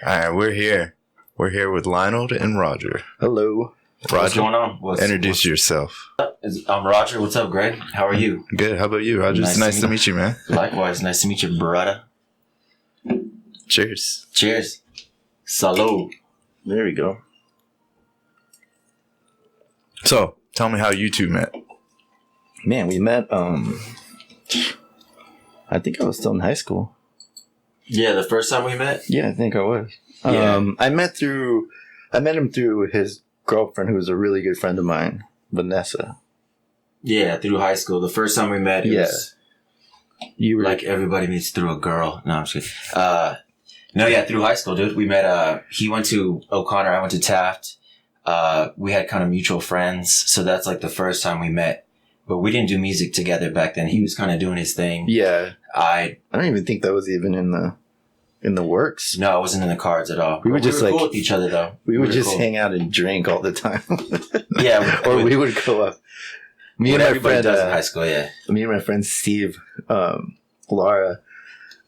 All right, we're here. We're here with Leonel and Roger. Hello. Roger, what's going on? Introduce yourself. I'm Roger. What's up, Greg? How are you? Good. How about you, Roger? It's nice to meet you, man. Likewise. Nice to meet you, brother. Cheers. Cheers. Salud. There we go. So, tell me how you two met. Man, we met, I think I was still in high school. Yeah, the first time we met? Yeah, I think I was. Yeah. I met him through his girlfriend, who was a really good friend of mine, Vanessa. Yeah, through high school. The first time we met, it was you were like everybody meets through a girl. No, I'm just kidding. Through high school, dude. We met, he went to O'Connor, I went to Taft. We had kind of mutual friends. So that's like the first time we met. But we didn't do music together back then. He was kind of doing his thing. Yeah. I don't even think that was even in the works. No, it wasn't in the cards at all. We were just cool like with each other though. We would just hang out and drink all the time. Yeah, or we would go up. Me and my friend does in high school, Me and my friend Steve, Laura,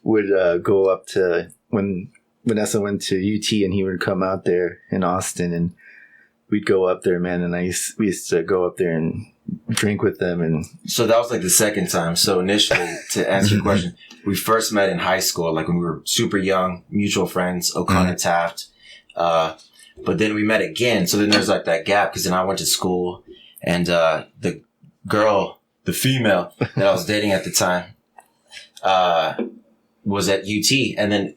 would go up to when Vanessa went to UT, and he would come out there in Austin, and we'd go up there, man. And we used to go up there and drink with them. And so that was like the second time. So initially, to answer your question, we first met in high school, like when we were super young, mutual friends, O'Connor, Taft. But then we met again. So then there's like that gap, because then I went to school, and the girl, the female that I was dating at the time, was at UT. And then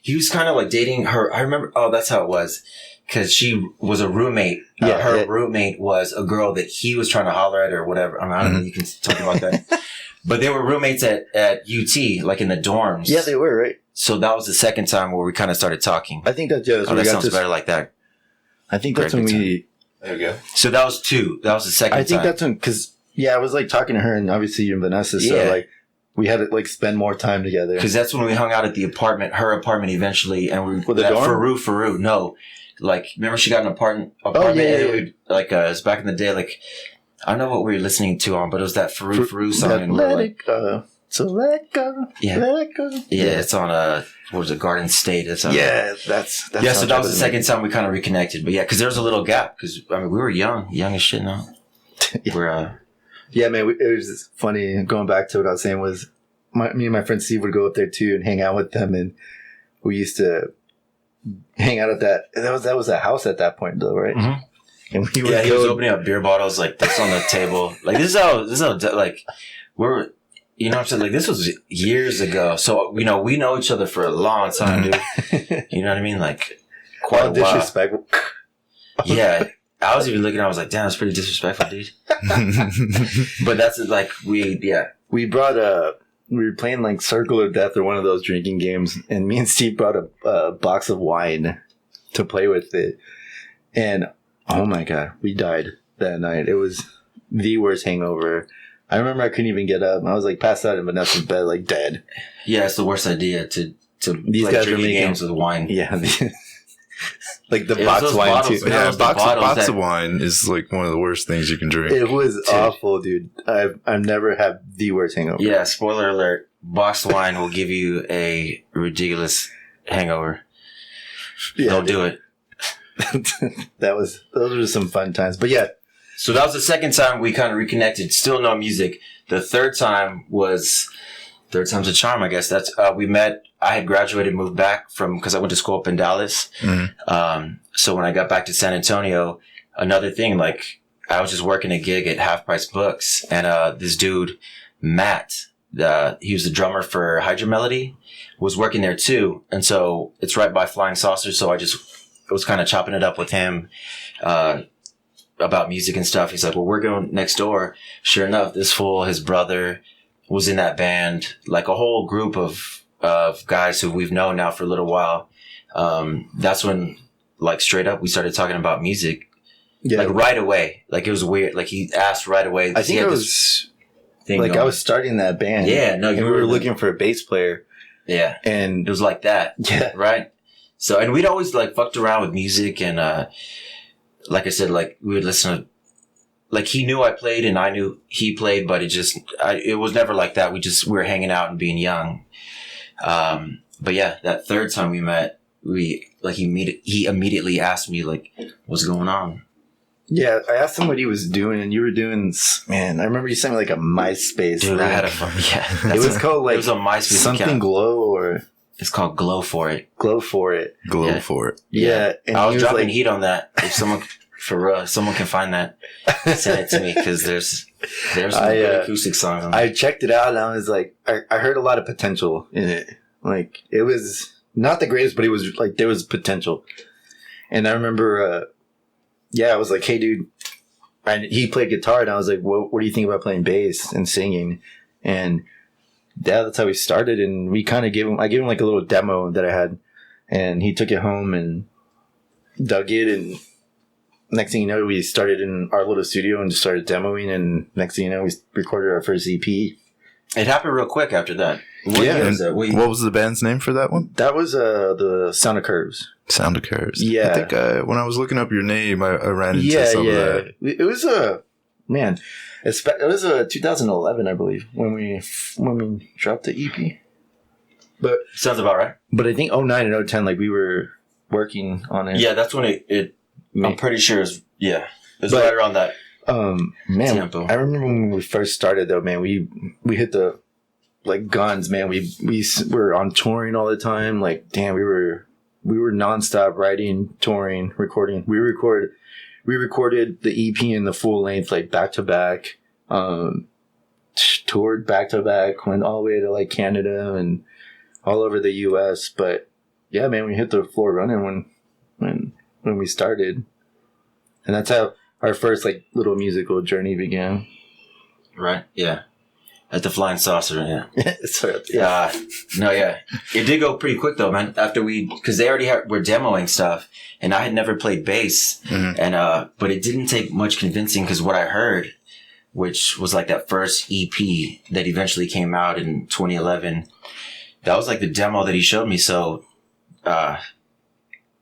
he was kind of like dating her. I remember, that's how it was. Because she was a roommate. Her roommate was a girl that he was trying to holler at or whatever. I don't know. You can talk about that. But they were roommates at UT, like in the dorms. Yeah, they were, right? So that was the second time where we kind of started talking. I think that's when that sounds better like that. I think that's when we... There we go. So that was two. That was the second time. I think that's when... Because, I was like talking to her, and obviously you and Vanessa, so like we had to like spend more time together. Because that's when we hung out at the apartment, her apartment eventually, and we... With the dorm? Faru. No. Like, remember she got an apartment? Oh, yeah. Like, it was back in the day, like, I don't know what we were listening to on, but it was that Faru song. And let it go. So let go. Yeah. Let it go. Yeah, it's on, what was it, Garden State? It's on, that's yeah, so that was the second time we kind of reconnected. But yeah, because there was a little gap, because, I mean, we were young as shit now. We're, yeah, man, it was just funny. Going back to what I was saying was, me and my friend Steve would go up there too and hang out with them, and we used to hang out at that was a house at that point though, right? Mm-hmm. And he was opening up beer bottles like this on the table. Like this is how like we're, you know what I'm saying? Like this was years ago. So, we know each other for a long time, dude. You know what I mean? Like quite a while. Disrespectful. Yeah. I was even looking, I was like, damn, it's pretty disrespectful, dude. But that's like, we brought we were playing like Circle of Death or one of those drinking games, and me and Steve brought a box of wine to play with it. And oh my God, we died that night. It was the worst hangover. I remember I couldn't even get up. I was like passed out in Vanessa's bed, like dead. Yeah, it's the worst idea to these play guys drinking are making games with wine. Yeah. Like the box wine bottles, too. Yeah, box of wine is like one of the worst things you can drink. It was awful, dude. I've never had the worst hangover. Yeah, spoiler alert. Boxed wine will give you a ridiculous hangover. Yeah, don't do it. Those were some fun times. But yeah. So that was the second time we kind of reconnected. Still no music. The third time's a charm, I guess. That's we met. I had graduated, moved back because I went to school up in Dallas. Mm-hmm. So when I got back to San Antonio, another thing, like I was just working a gig at Half Price Books, and this dude, Matt, he was the drummer for Hydra Melody, was working there too. And so it's right by Flying Saucer. So I was kind of chopping it up with him about music and stuff. He's like, well, we're going next door. Sure enough, this fool, his brother, was in that band, like a whole group of guys who we've known now for a little while. That's when, like, straight up, we started talking about music. Yeah. Like, right away. Like, it was weird. Like, he asked right away. I think it was, like, going. I was starting that band. Yeah, no, we were looking for a bass player. Yeah. And it was like that. Yeah. Right? So, and we'd always, like, fucked around with music, and, like I said, like, we would listen to, like, he knew I played and I knew he played, but it was never like that. We were hanging out and being young. But yeah, that third time we met, he immediately asked me like, what's going on? Yeah, I asked him what he was doing, and you were doing. Man, I remember you sent me like a MySpace. Dude, I had a fun. Yeah, it was called like it was a MySpace something account. Glow or It's called Glow for It. Glow for It. Glow Yeah. for it. Yeah, and I was dropping like, heat on that. If someone can find that, send it to me because there's some good acoustic songs on there. I checked it out, and I was like, I heard a lot of potential in it. Like, it was not the greatest, but it was like there was potential. And I remember, I was like, hey, dude. And he played guitar, and I was like, what do you think about playing bass and singing? And that's how we started. And we kind of I gave him like a little demo that I had, and he took it home and dug it. And next thing you know, we started in our little studio and just started demoing. And next thing you know, we recorded our first EP. It happened real quick after that. What Yeah. year was that? What was the band's name for that one? That was the Sound of Curves. Sound of Curves. Yeah. I think when I was looking up your name, I ran into some of that. It was it was 2011, I believe, when we dropped the EP. But Sounds about right. I think 09 and 010, like we were working on it. Yeah, that's when it I'm pretty sure it's right around that. Man, tempo. I remember when we first started though, man, we hit the like guns, man. We were on touring all the time. Like, damn, we were nonstop writing, touring, recording. We recorded the EP and the full length like back to back. Toured back to back, went all the way to like Canada and all over the US. But yeah, man, we hit the floor running when we started, and that's how our first like little musical journey began. Right? Yeah. At the Flying Saucer, yeah. Yeah. It did go pretty quick though, man. After because they already were demoing stuff, and I had never played bass, and but it didn't take much convincing because what I heard, which was like that first EP that eventually came out in 2011, that was like the demo that he showed me. So,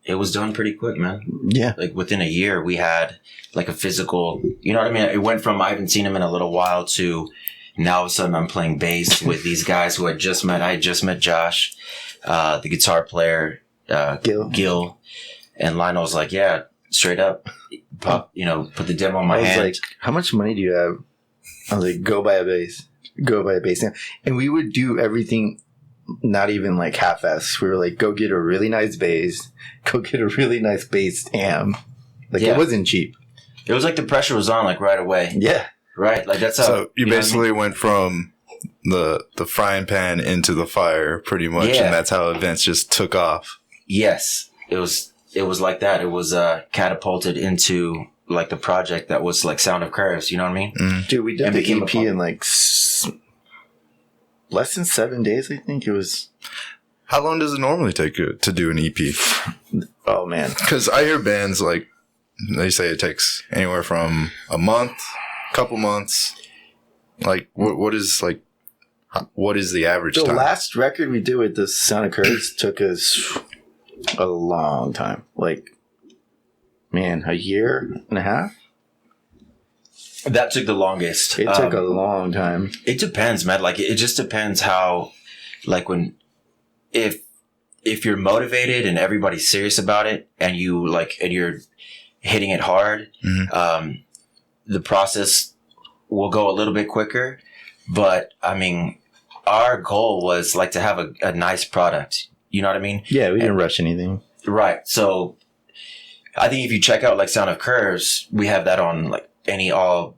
it was done pretty quick, man. Yeah. Like within a year, we had like a physical. You know what I mean? It went from I haven't seen him in a little while to. Now all of a sudden I'm playing bass with these guys who I just met Josh, the guitar player, Gil, and Lionel's like, yeah, straight up, put the demo in my hand. I was like, how much money do you have? I was like, go buy a bass. And we would do everything, not even like half-ass. We were like, go get a really nice bass, go get a really nice bass amp. Like, it wasn't cheap. It was like the pressure was on like right away. Yeah. Right, like that's how. So you basically went from the frying pan into the fire, pretty much, and that's how events just took off. Yes, it was like that. It was catapulted into like the project that was like Sound of Curves. You know what I mean? Mm. Dude, we did And the became EP in like less than 7 days. I think it was. How long does it normally take to do an EP? Oh man, because I hear bands like they say it takes anywhere from a month. Couple months. Like what is the average the time? last record we did with the Sound of Curves took us a long time. Like, man, a year and a half. That took the longest. It took a long time. It depends, man. Like it just depends how, like if you're motivated and everybody's serious about it, and you're hitting it hard. Mm-hmm. The process will go a little bit quicker, but I mean, our goal was like to have a nice product. You know what I mean? Yeah, we didn't rush anything. Right. So I think if you check out like Sound of Curves, we have that on like all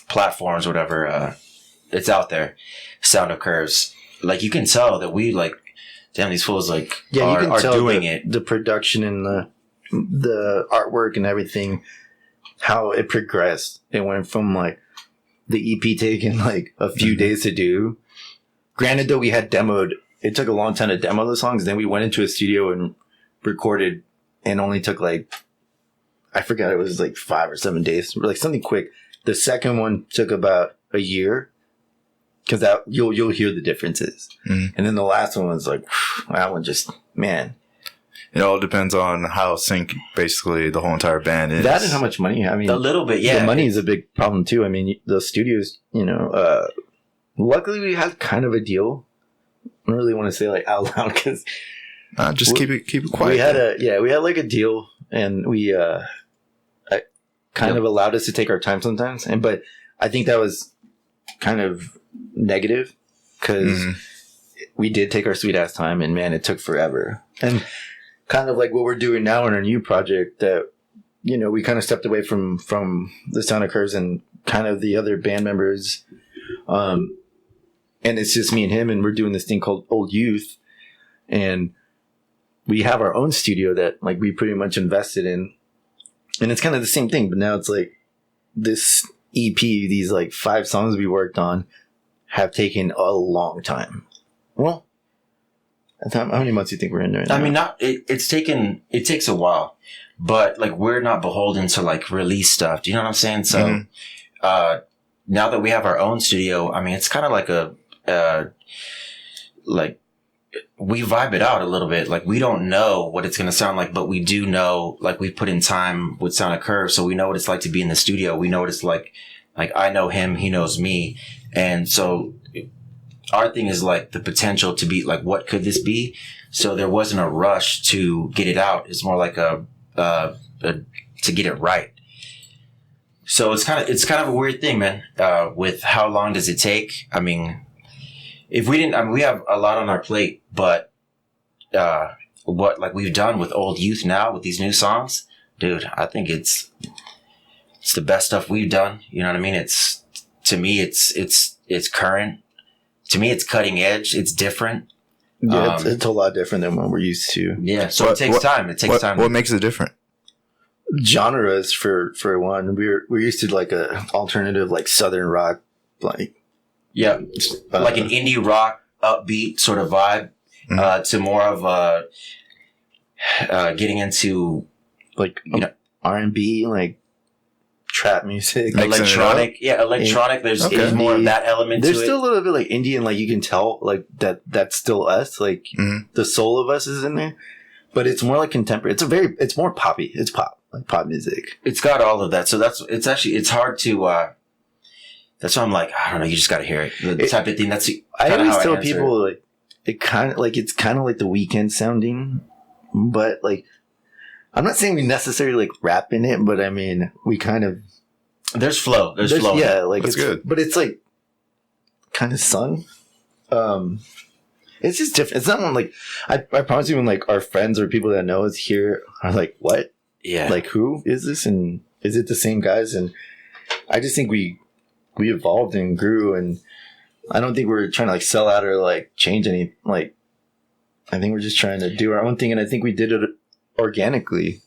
platforms, whatever. It's out there. Sound of Curves. Like you can tell that we like, damn, these fools like you can are tell doing it. The production and the artwork and everything. How it progressed. It went from like the EP taking like a few days to do. Granted, though, we had demoed. It took a long time to demo the songs. Then we went into a studio and recorded, and only took like, I forgot, it was like 5 or 7 days, like something quick. The second one took about a year, because that you'll hear the differences. Mm-hmm. And then the last one was like, that one just, man. It all depends on how sync basically the whole entire band is. That and how much money. I mean, A little bit, yeah. The money is a big problem too. I mean, the studios, luckily we had kind of a deal. I don't really want to say like out loud because Just keep it quiet. We had like a deal, and we kind of allowed us to take our time sometimes, but I think that was kind of negative because we did take our sweet ass time, and man, it took forever. And kind of like what we're doing now in our new project, that we kind of stepped away from the Sound of Curves and kind of the other band members, and it's just me and him, and we're doing this thing called Old Youth, and we have our own studio that like we pretty much invested in. And it's kind of the same thing, but now it's like this EP, these like 5 songs we worked on have taken a long time. Well, how many months do you think we're in there now? I mean, it takes a while, but like we're not beholden to like release stuff. Do you know what I'm saying? So, now that we have our own studio, I mean, it's kind of like like we vibe it out a little bit. Like we don't know what it's going to sound like, but we do know, like we put in time with Sound of Curve. So we know what it's like to be in the studio. We know what it's like I know him, he knows me. And so our thing is like the potential to be like, what could this be? So there wasn't a rush to get it out. It's more like to get it right. So it's kind of a weird thing, man. With how long does it take? I mean, we have a lot on our plate, but what like we've done with Old Youth now with these new songs, dude, I think it's the best stuff we've done. You know what I mean? It's to me, it's current. To me, it's cutting edge. It's different. Yeah, it's a lot different than what we're used to. Yeah, so it takes time. It takes time. What makes it different? Genres for one. We're used to like a alternative, like southern rock, like. Yeah, like an indie rock, upbeat sort of vibe, to more of getting into like R&B, like trap music, electronic. Yeah, electronic. There's more of that element. There's to still it. a little bit like indie, and like you can tell like that's still us. Like the soul of us is in there, but it's more like contemporary. It's more poppy. It's pop, like pop music. It's got all of that. So it's hard to. That's why I'm like, I don't know. You just got to hear it. The type of thing. That's I always tell people like it's kind of like the Weeknd sounding, but like I'm not saying we necessarily like rap in it, but I mean we kind of there's flow. There's flow. Yeah, like that's good. But it's like kind of sung. It's just different. It's not one like I promise you, when like our friends or people that know us here are like, what? Yeah. Like who is this, and is it the same guys? And I just think we evolved and grew, and I don't think we're trying to like sell out or like change any, like, I think we're just trying to do our own thing, and I think we did it organically.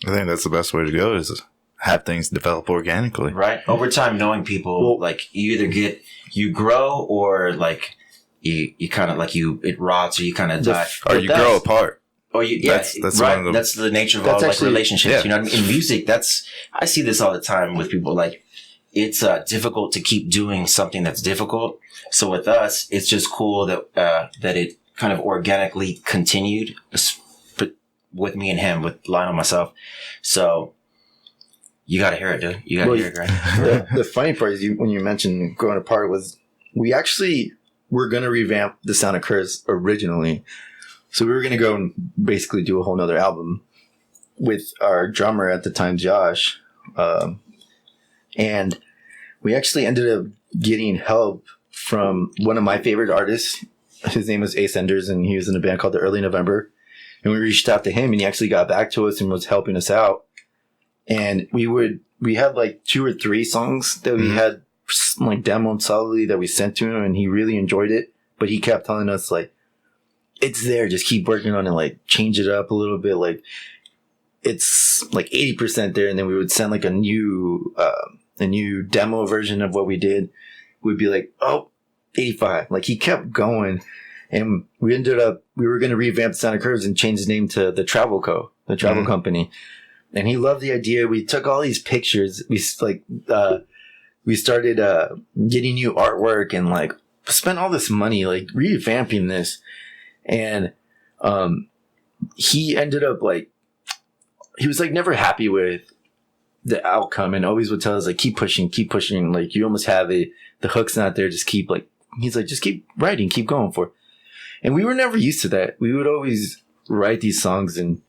I think that's the best way to go, is have things develop organically. Right. Over time, knowing people, like you either you grow, or like you kind of like it rots, or you kind of die. Or you grow apart. Or that's right. That's the nature of all like relationships. Yeah. You know what I mean? In music, I see this all the time with people. Like, it's difficult to keep doing something that's difficult. So with us, it's just cool that it kind of organically continued with me and him, with Lionel and myself. So you got to hear it, dude. You got to hear it, right? The funny part is when you mentioned growing apart, was we actually were going to revamp the Sound of Curves originally. So we were going to go and basically do a whole nother album with our drummer at the time, Josh. And we actually ended up getting help from one of my favorite artists. His name was Ace Enders, and he was in a band called The Early November. And we reached out to him, and he actually got back to us and was helping us out. And we had like 2 or 3 songs that we had like demoed solidly that we sent to him, and he really enjoyed it. But he kept telling us like, it's there, just keep working on it, like change it up a little bit. Like it's like 80% there. And then we would send like a new demo version of what we did. We'd be like, 85. Like he kept going, and we were going to revamp Sound of Curves and change the name to the Travel Company. And he loved the idea. We took all these pictures. We started getting new artwork, and like spent all this money like revamping this. And he ended up like, he was like never happy with the outcome, and always would tell us like, keep pushing, like you almost have it, the hook's not there, just keep like, he's like, just keep writing, keep going for it. And we were never used to that. We would always write these songs and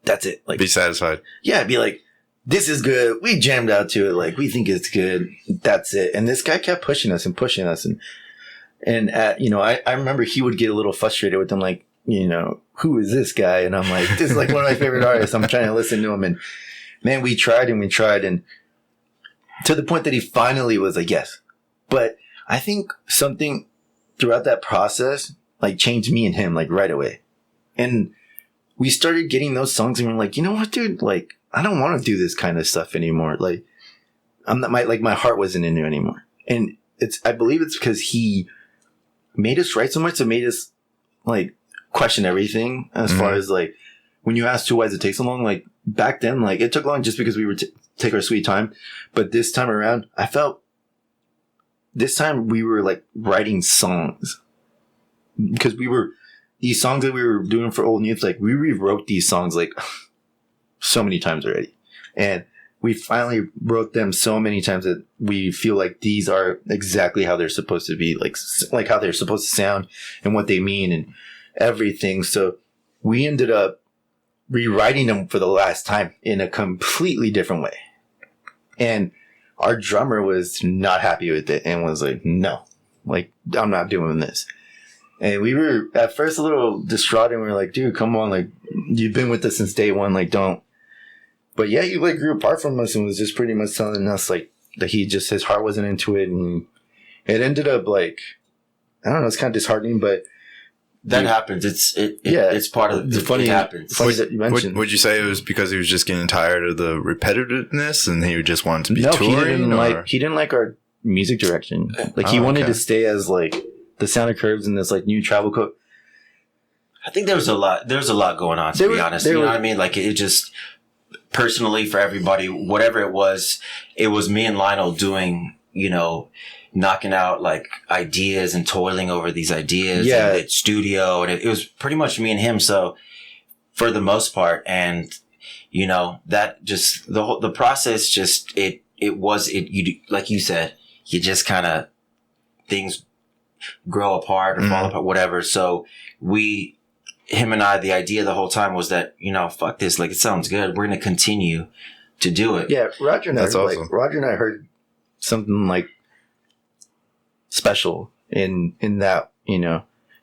that's it. Like, be satisfied. Yeah, be like, this is good. We jammed out to it. Like, we think it's good. That's it. And this guy kept pushing us. And I remember he would get a little frustrated with them, like, who is this guy? And I'm like, this is like one of my favorite artists. I'm trying to listen to him. And man, we tried. And to the point that he finally was like, yes. But I think something throughout that process, like, changed me and him, like, right away. And we started getting those songs and we're like, you know what, dude? Like, I don't want to do this kind of stuff anymore. Like, my heart wasn't in it anymore. And I believe it's because he made us write so much that made us, like, question everything as far as, like, when you ask why does it take so long, like, back then, like, it took long just because we were take our sweet time. But this time around, I felt this time we were, like, writing songs because these songs that we were doing for Old Youth, like, we rewrote these songs, like, so many times already. And we finally wrote them so many times that we feel like these are exactly how they're supposed to be, like how they're supposed to sound and what they mean and everything. So we ended up rewriting them for the last time in a completely different way. And our drummer was not happy with it and was like, no, like, I'm not doing this. And we were at first a little distraught and we were like, dude, come on. Like, you've been with us since day one. Like, don't. But yeah, he, like, grew apart from us and was just pretty much telling us, like, that his heart wasn't into it. And it ended up, like, I don't know, it's kind of disheartening, but that happens. It's part of the funny. It happens. Funny that you mentioned. Would you say it was because he was just getting tired of the repetitiveness and he just wanted to be touring? He didn't like our music direction. Like, he wanted to stay as, like, the Sound of Curves and this, like, new travel code. I think there was a lot going on, to be honest. You know what I mean? Like, it just, personally, for everybody, whatever it was me and Lionel doing, knocking out, like, ideas and toiling over these ideas in the studio. And it was pretty much me and him. So, for the most part, and, that just, the process just, like you said, you just kind of, things grow apart or fall apart, whatever. So him and I, the idea the whole time was that, fuck this, like, it sounds good. We're going to continue to do it. Yeah. Roger and awesome. Roger and I heard something, like, special in that,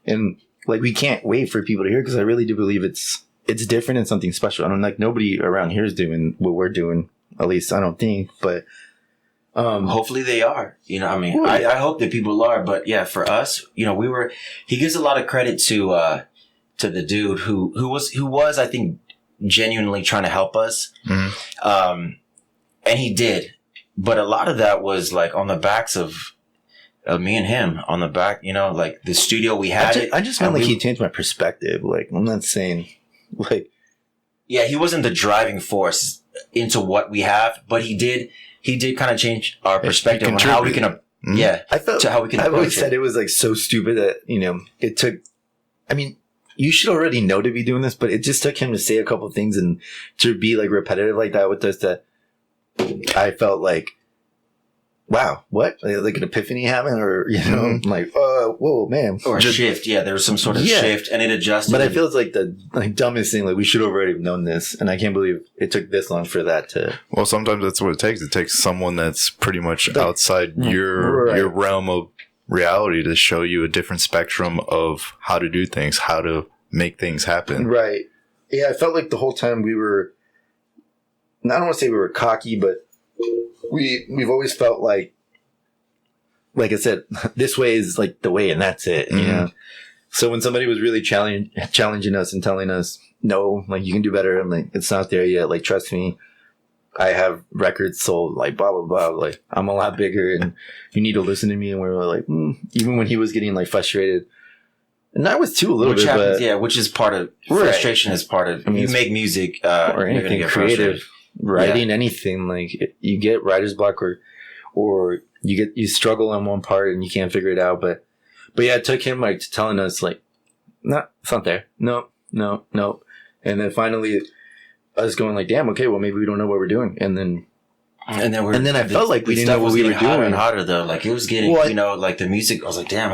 and, like, we can't wait for people to hear because I really do believe it's different and something special. I don't, like, nobody around here is doing what we're doing. At least I don't think, but hopefully they are, I hope that people are, but yeah, for us, he gives a lot of credit to the dude who was, I think, genuinely trying to help us. And he did, but a lot of that was, like, on the backs of me and him on the back, like, the studio we had. I just meant, like, he changed my perspective. Like, I'm not saying, like, yeah, he wasn't the driving force into what we have, but he did kind of change our perspective on how we can, I always said it was, like, so stupid that, it took, I mean, you should already know to be doing this, but it just took him to say a couple of things and to be, like, repetitive like that with us that I felt like, wow, what? Like an epiphany happened, or, like, whoa, man. Or a shift. Yeah, there was some sort of shift and it adjusted. But I feel it's like the, like, dumbest thing. Like, we should have already known this. And I can't believe it took this long for that to. Well, sometimes that's what it takes. It takes someone that's pretty much outside your realm of reality to show you a different spectrum of how to do things, how to make things happen. Right. Yeah, I felt like the whole time we were, I don't want to say we were cocky, but we've always felt like I said, this way is, like, the way and that's it, So when somebody was really challenging us and telling us, no, like, you can do better, I'm like, it's not there yet, like, trust me, I have records sold, like, blah, blah, blah, like, I'm a lot bigger and you need to listen to me. And we were like, even when he was getting, like, frustrated, and I was too a little bit, happens, which is part of frustration. Is part of, you make music, or anything creative, writing anything, like, you get writer's block or you struggle on one part and you can't figure it out. But yeah, it took him, like, telling us, like, no, it's not there. No. And then finally us going, like, damn, okay, well, maybe we don't know what we're doing. And then And then I felt like we didn't know what we were doing. And hotter though. Like it was getting, like the music. I was like, damn,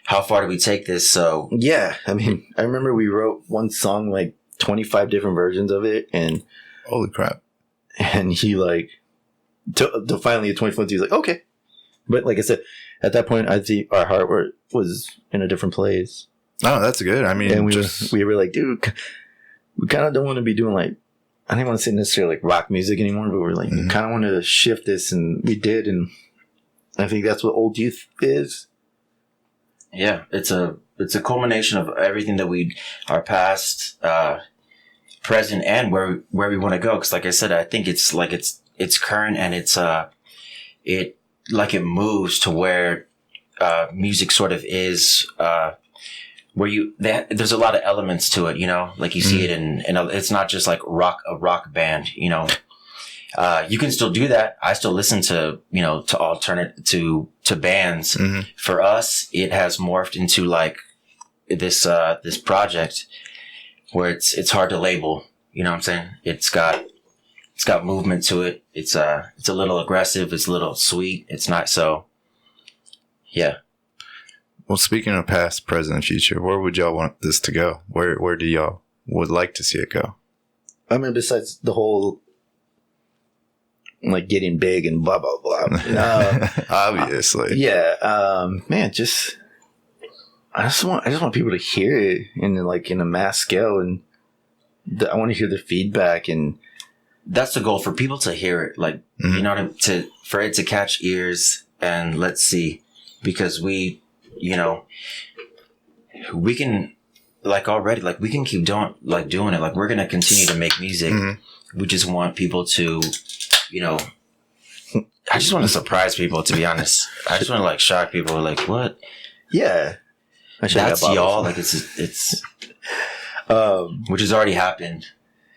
how far do we take this? So yeah, I mean, I remember we wrote one song, like 25 different versions of it, and holy crap! And he like, to finally at 24th, he was like, okay. But like I said, at that point, I think our heart was in a different place. Oh, that's good. I mean, and we were like, dude, we kind of don't want to be doing like, I didn't want to say necessarily like rock music anymore, but we're like, we kind of want to shift this, and we did, and I think that's what Old Youth is. Yeah, it's a culmination of everything that our past, present, and where we want to go. Because, like I said, I think it's like it's current, and it moves to where music sort of is. Where there's a lot of elements to it, like you see it in it's not just like a rock band, you can still do that. I still listen to, to alternate to bands. Mm-hmm. For us, it has morphed into like this project where it's hard to label, you know what I'm saying? It's got movement to it. It's a little aggressive. It's a little sweet. It's not so, yeah. Well, speaking of past, present, and future, where would y'all want this to go? Where do y'all would like to see it go? I mean, besides the whole like getting big and blah blah blah. Obviously, yeah. Man, I just want people to hear it in a mass scale, and I want to hear the feedback, and that's the goal, for people to hear it, like for it to catch ears, and let's see, because we can already we can keep doing it. Like we're gonna continue to make music. Mm-hmm. We just want people to, I just want to surprise people. To be honest, I just want to shock people. Like what? Yeah, that's y'all. Like it's which has already happened.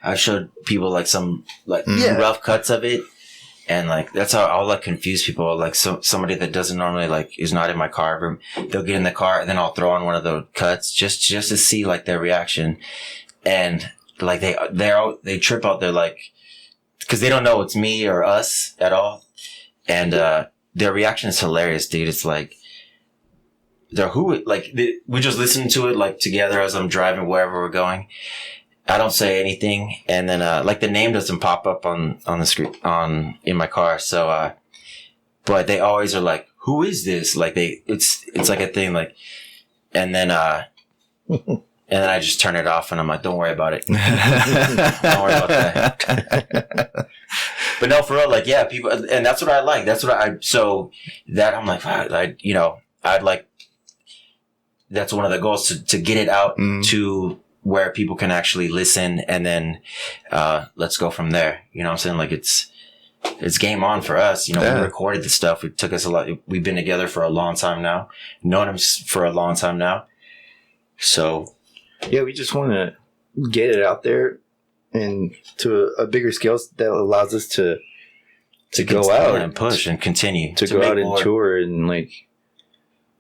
I showed people some rough cuts of it. And that's how I'll confuse people. Somebody that doesn't normally is not in my car, they'll get in the car, and then I'll throw on one of the cuts just to see their reaction. And they trip out. They're because they don't know it's me or us at all. And their reaction is hilarious, dude. It's we just listen to it together as I'm driving wherever we're going. I don't say anything, and then the name doesn't pop up on the screen in my car. So, but they always are like, "Who is this?" It's like a thing. And then I just turn it off, and I'm like, "Don't worry about it. Don't worry about that." But no, for real, yeah, people, and that's what I like. That's what so that I'm like, I'd like. That's one of the goals to get it out to where people can actually listen, and then let's go from there. You know what I'm saying? It's game on for us. We recorded the stuff. It took us a lot. We've been together for a long time now. Known him for a long time now. So yeah, we just want to get it out there and to a bigger scale that allows us to go out and push and continue to go out and tour, and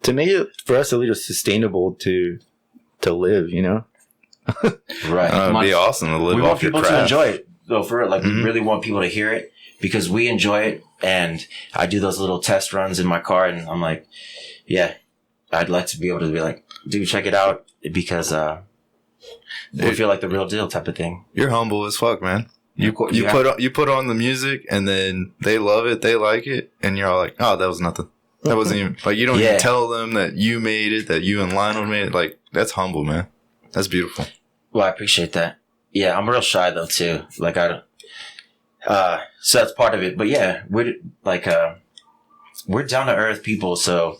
to make it for us at least sustainable to live, Right. It'd be awesome to live off your craft. We want people to enjoy it, though, for it. We really want people to hear it, because we enjoy it. And I do those little test runs in my car, and I'm like, yeah, I'd like to be able to be like, dude, check it out, because we feel like the real deal type of thing. You're humble as fuck, man. You put on the music, and then they love it, they like it, and you're all like, oh, that was nothing. That wasn't even you don't even tell them that you made it, that you and Lionel made it. That's humble, man. That's beautiful. Well, I appreciate that. Yeah, I'm real shy though too. I don't. So that's part of it. But yeah, we're down to earth people. So,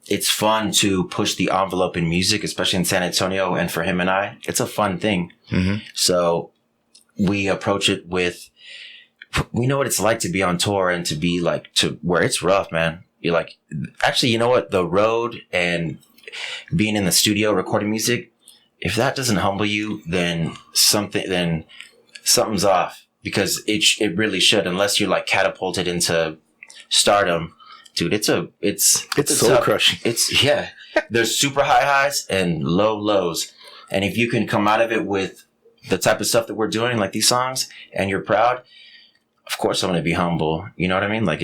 it's fun to push the envelope in music, especially in San Antonio. And for him and I, it's a fun thing. Mm-hmm. So we approach it with, we know what it's like to be on tour and to be to where it's rough, man. You're actually, you know what? The road and being in the studio recording music, if that doesn't humble you, then something's off, because it really should, unless you're catapulted into stardom, dude. It's soul crushing. There's super high highs and low lows, and if you can come out of it with the type of stuff that we're doing, like these songs, and you're proud, of course I'm going to be humble. You know what I mean? Like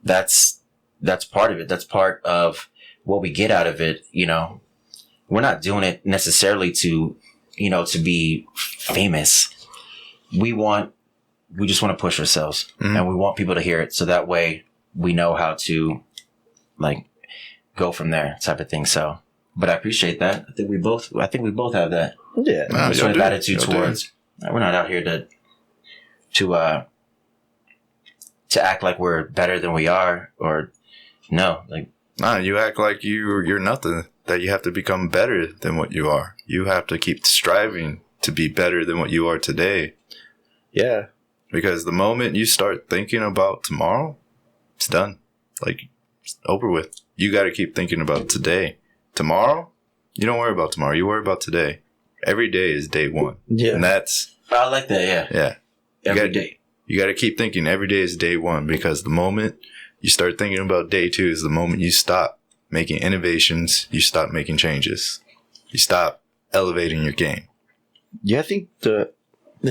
that's part of it. That's part of what we get out of it. You know, we're not doing it necessarily to be famous. We just want to push ourselves, and we want people to hear it. So that way we know how to like go from there, type of thing. So, but I appreciate that. I think we both have that. Yeah. Sort of attitude towards. We're not out here to act like we're better than we are, or no, like. Nah, you act like you're nothing. That you have to become better than what you are. You have to keep striving to be better than what you are today. Yeah. Because the moment you start thinking about tomorrow, it's done. Like, it's over with. You got to keep thinking about today. Tomorrow, you don't worry about tomorrow. You worry about today. Every day is day one. Yeah. And that's... I like that, yeah. Yeah. Every day. You got to keep thinking every day is day one, because the moment you start thinking about day two is the moment you stop making innovations, you stop making changes. You stop elevating your game. Yeah, I think the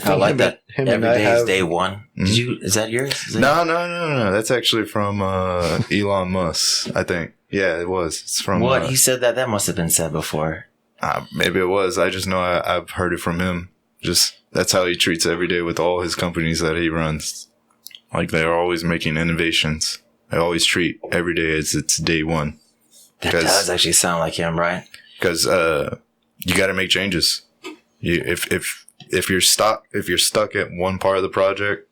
I like that. Every day is day one. Mm-hmm. Is that yours? No. That's actually from Elon Musk, I think. Yeah, it was. It's from... What? He said that? That must have been said before. Maybe it was. I just know I've heard it from him. Just, that's how he treats every day with all his companies that he runs. Like, they're always making innovations. They always treat every day as it's day one. That does actually sound like him, right? Because you got to make changes. If you're stuck at one part of the project,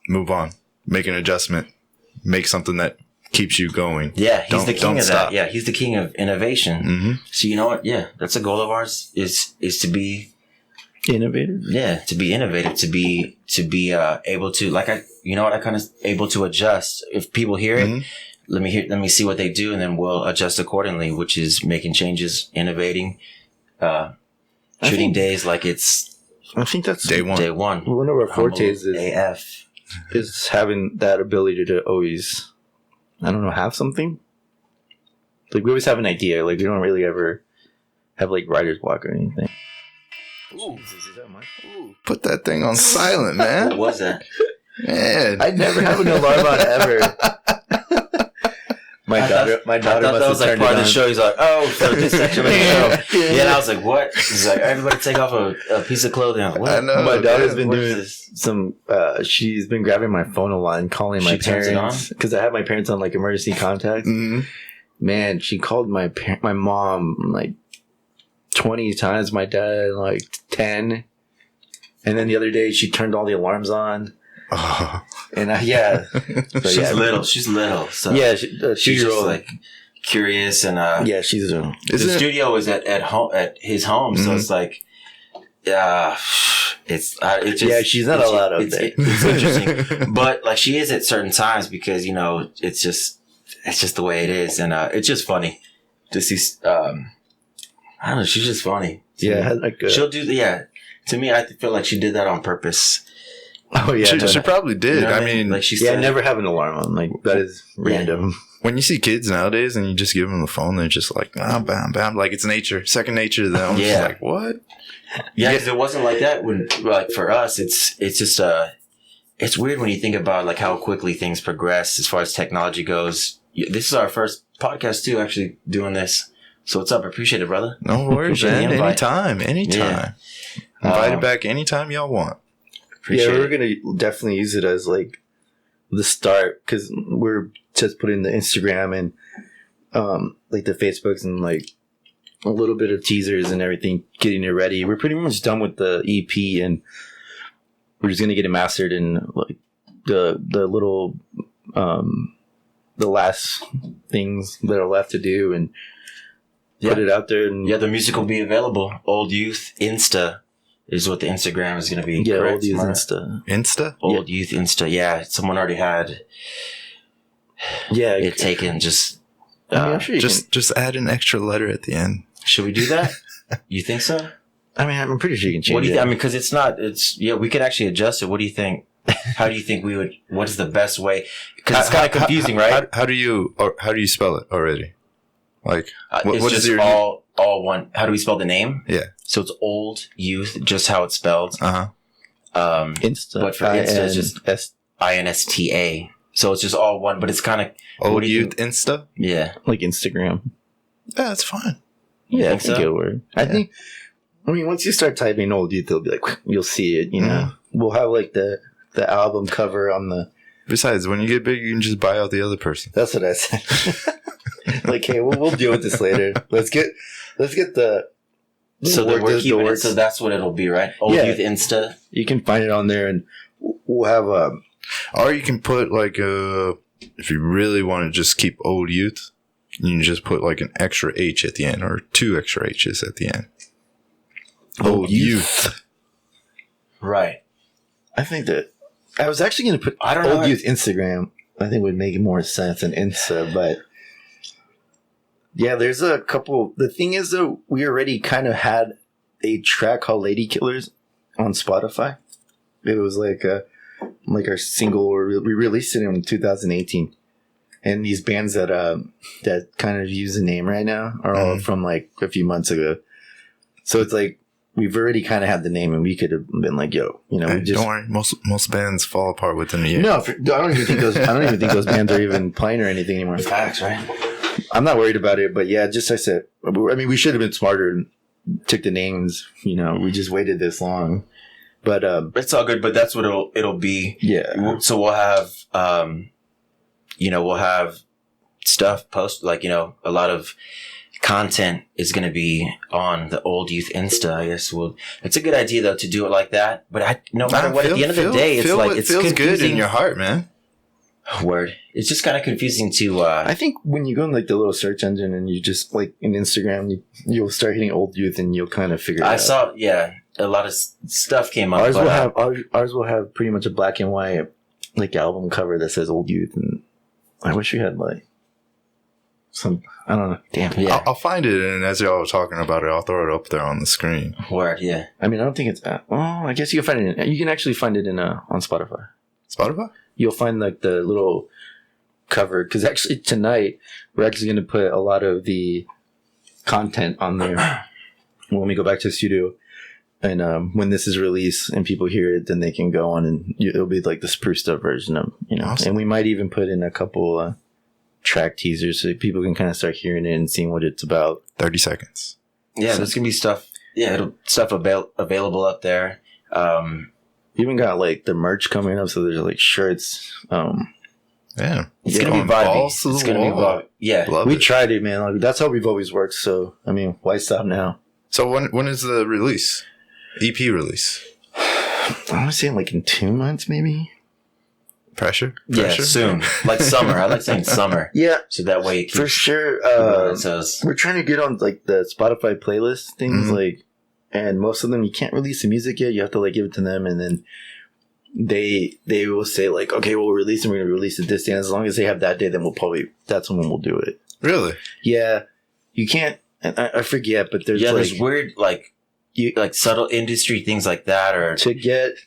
move on. Make an adjustment. Make something that keeps you going. Yeah, he's the king of stop. that. Yeah, he's the king of innovation. Mm-hmm. So you know what? Yeah, that's a goal of ours. Is to be innovative. Yeah, to be innovative. To be able to, like, I kind of able to adjust. If people hear it, let me see what they do, and then we'll adjust accordingly. Which is making changes, innovating, shooting days like it's. I think that's day one. Day one. One of our fortes is AF. Is having that ability to always, I don't know, have something. Like, we always have an idea. Like, we don't really ever have like writer's block or anything. Ooh. Is that mine? Ooh, put that thing on silent, man. What was that? Man, I never have an alarm on ever. My daughter I thought that was like part of the show. He's like, oh, so this section of the show. Yeah, and I was like, what? He's like, everybody take off a piece of clothing. I'm like, what? I know. My daughter's been doing some. She's been grabbing my phone a lot and calling my parents, because I have my parents on like emergency contact. Mm-hmm. Man, she called my mom like 20 times. My dad like 10. And then the other day she turned all the alarms on. Oh. And yeah, she's little. She's little. So yeah, she's just like curious, and yeah, she's the studio is at home, at his home, so it's like, it's just, yeah, she's not allowed out there. It's interesting, but like she is at certain times, because it's just the way it is, and it's just funny to see. I don't know. She's just funny. Yeah, like she'll do. Yeah, to me, I feel like she did that on purpose. Oh yeah, she probably did. I mean, like she said, I never have an alarm on. Like, that is random. When you see kids nowadays and you just give them the phone, they're just like, bam, bam, like it's nature, second nature to them. Yeah, like what? Yeah, because it wasn't like that when, like, for us, it's just it's weird when you think about like how quickly things progress as far as technology goes. This is our first podcast too, actually doing this. So what's up? I appreciate it, brother. No worries, man. Anytime. Yeah. Invite it back anytime y'all want. Yeah, we're going to definitely use it as like the start, because we're just putting the Instagram and like the Facebooks and like a little bit of teasers and everything, getting it ready. We're pretty much done with the EP, and we're just going to get it mastered, and like the little the last things that are left to do, and put it out there. And the music will be available. Old Youth Insta is what the Instagram is going to be. Yeah, correct? Old Youth Insta. Insta? Old Youth Insta. Yeah, someone already had it taken. Just I'm sure just add an extra letter at the end. Should we do that? You think so? I mean, I'm pretty sure you can change what do you it. I mean, because we could actually adjust it. What do you think? How do you think we would? What is the best way? Because it's kind of confusing, right? How do you spell it already? Like, it's what just is your all one? How do we spell the name? Yeah. So it's Old Youth, just how it's spelled. Insta. But for Insta, it's just INSTA. So it's just all one, but it's kind of Old Youth Insta? Yeah. Like Instagram. Yeah, it's fine. Yeah, I think think so? it'll work. I mean, once you start typing Old Youth, it'll be like, you'll see it, you know? We'll have like the album cover on the... Besides, when you get big, you can just buy out the other person. That's what I said. Like, hey, we'll deal with this later. Let's get the... So then we're keeping it, so that's what it'll be, right? Old Youth Insta. You can find it on there, and we'll have or you can put like if you really want to just keep Old Youth, you can just put like an extra H at the end or 2 extra H's at the end. Old Youth. Right. I think that I was actually going to put Old Youth Instagram. I think would make more sense than Insta, but yeah, there's a couple. The thing is, though, we already kind of had a track called Lady Killers on Spotify. It was like our single. We released it in 2018, and these bands that kind of use the name right now are all from like a few months ago. So it's like we've already kind of had the name, and we could have been like, "Yo, you know, we just don't worry." Most bands fall apart within a year. No, I don't even think those bands are even playing or anything anymore. Facts, right? I'm not worried about it, but yeah, just I said, I mean, we should have been smarter and took the names. You know, we just waited this long, but it's all good. But that's what it'll be. Yeah. So we'll have, we'll have stuff post, like, you know, a lot of content is going to be on the Old Youth Insta. I guess it's a good idea though to do it like that. But no matter what, at the end of the day, it's like it feels good in your heart, man. Word. It's just kind of confusing to... I think when you go in like the little search engine and you just like in Instagram, you'll start hitting Old Youth and you'll kind of figure it out. I saw, a lot of stuff came up. Ours will have pretty much a black and white like album cover that says Old Youth, and I wish we had like some, I don't know. Damn. Yeah. I'll find it, and as y'all are talking about it, I'll throw it up there on the screen. Word, yeah. I mean, I don't think it's... I guess you can find it. You can actually find it on Spotify. Spotify? You'll find like the little cover, because actually tonight we're actually going to put a lot of the content on there when we go back to the studio, and when this is released and people hear it, then they can go on and it'll be like the spruced up version of, you know. Awesome. And we might even put in a couple track teasers so people can kind of start hearing it and seeing what it's about. 30 seconds. Yeah, there's gonna be stuff. Yeah, stuff available up there. Even got like the merch coming up, so there's like shirts. Yeah, it's gonna be vibey. It's gonna be vibey. Yeah, we tried it, man. Like, that's how we've always worked. So I mean, why stop now? So when is the release? EP release? I want to say like in 2 months, maybe. Pressure? Yeah, soon. Like summer. I like saying summer. Yeah, so that way it keeps, for sure. We're trying to get on like the Spotify playlist things, like. And most of them, you can't release the music yet. You have to like give it to them, and then they will say like, okay, we'll release it. We're going to release it this day. And as long as they have that day, then that's when we'll do it. Really? Yeah. You can't. I forget, but there's there's weird like subtle industry things like that, or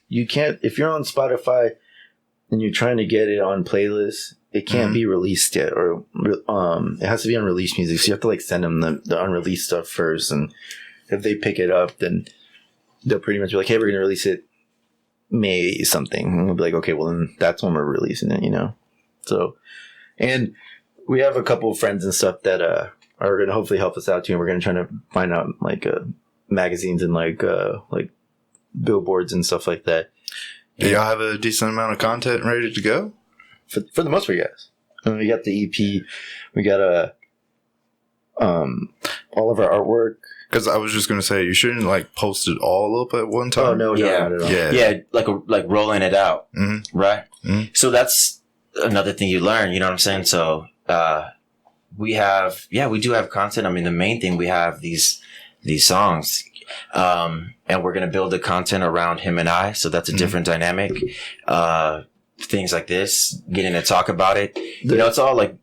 you can't, if you're on Spotify and you're trying to get it on playlists, it can't be released yet, or it has to be unreleased music. So you have to like send them the unreleased stuff first, and if they pick it up, then they'll pretty much be like, hey, we're going to release it May something. And we'll be like, okay, well, then that's when we're releasing it, you know? So, and we have a couple of friends and stuff that are going to hopefully help us out too. And we're going to try to find out like magazines and like billboards and stuff like that. Do y'all have a decent amount of content ready to go? For the most part, yes. I mean, we got the EP. We got all of our artwork. Because I was just gonna say you shouldn't like post it all up at one time. Oh no, not at all. Yeah, like rolling it out, right? Mm-hmm. So that's another thing you learn. You know what I'm saying? So we do have content. I mean, the main thing, we have these songs, and we're gonna build the content around him and I. So that's a different dynamic. Things like this, getting to talk about it. You know, it's all like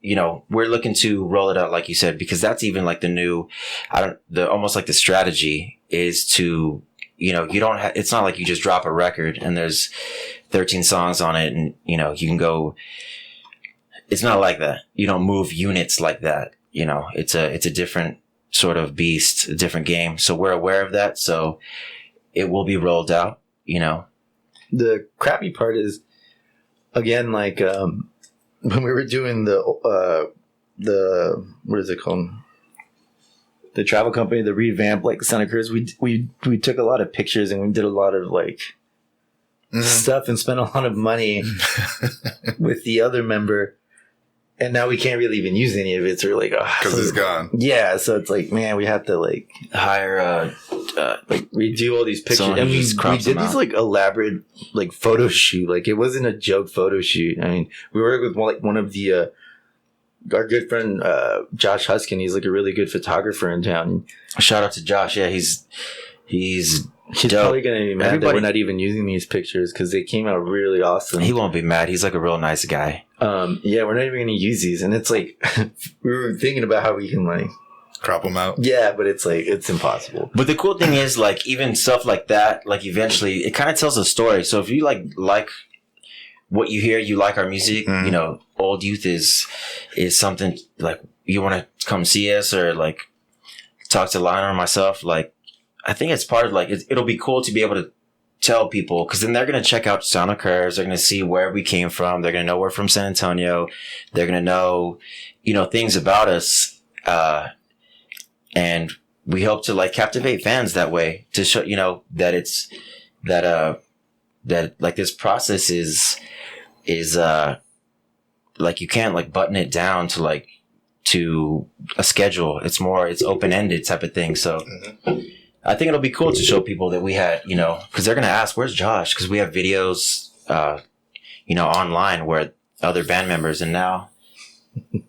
you know, we're looking to roll it out, like you said, because that's even like the new, almost like the strategy is to, you know, it's not like you just drop a record and there's 13 songs on it and, you know, you can go, it's not like that. You don't move units like that. You know, it's a different sort of beast, a different game. So we're aware of that. So it will be rolled out, you know. The crappy part is, again, like when we were doing the what is it called? The travel company, the revamp, like Santa Cruz. We took a lot of pictures and we did a lot of like stuff and spent a lot of money with the other member. And now we can't really even use any of it. So we're like, because it's gone. Yeah. So it's like, man, we have to like hire, like redo all these pictures. And we did these like elaborate like photo shoot. Like it wasn't a joke photo shoot. I mean, we worked with one of the, our good friend, Josh Huskin. He's like a really good photographer in town. Shout out to Josh. Yeah. He's probably going to be mad that we're not even using these pictures because they came out really awesome. He won't be mad. He's like a real nice guy. Yeah, we're not even going to use these. And it's like, we were thinking about how we can like crop them out. Yeah, but it's like, it's impossible. But the cool thing is like, even stuff like that, like eventually it kind of tells a story. So if you like what you hear, you like our music, you know, Old Youth is something like you want to come see us or like talk to Lionel or myself. Like, I think it's part of like, it'll be cool to be able to tell people, because then they're going to check out Sound Occurs. They're going to see where we came from. They're going to know we're from San Antonio. They're going to know, you know, things about us. And we hope to like captivate fans that way to show, you know, that it's that like this process is like you can't like button it down to a schedule. It's open-ended type of thing. So I think it'll be cool to show people that we had, you know, because they're going to ask, where's Josh? Because we have videos, you know, online where other band members, and now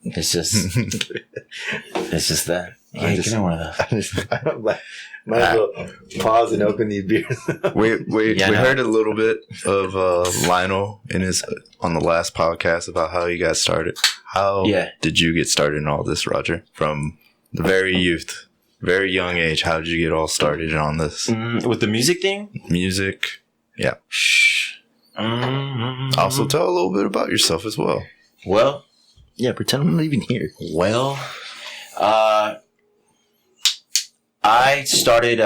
it's just that. Yeah, give me one of those. Might as well pause and open these beers. we heard a little bit of Lionel on the last podcast about how you got started. How did you get started in all this, Roger? From the very young age, how did you get all started on this? With the music thing? Music, yeah. Also, tell a little bit about yourself as well. Well, yeah, pretend I'm not even here. Well, I started,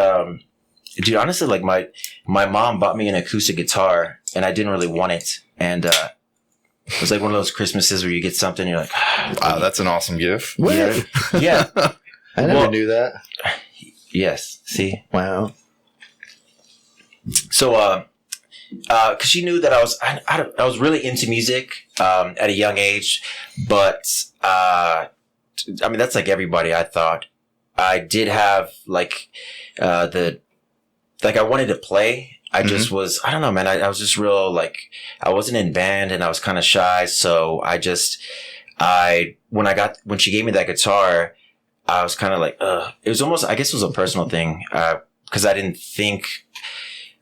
dude, honestly, like my mom bought me an acoustic guitar and I didn't really want it. And, it was like one of those Christmases where you get something and you're like, wow, that's an awesome gift. What? Yeah. I never knew that. Yes. See? Wow. So, cause she knew that I was really into music, at a young age, but, I mean, that's like everybody, I thought. I did have like, I wanted to play. I just was, I don't know, man. I was just real, like, I wasn't in band and I was kind of shy. So when she gave me that guitar, I was kind of like, it was almost, I guess it was a personal thing. Cause I didn't think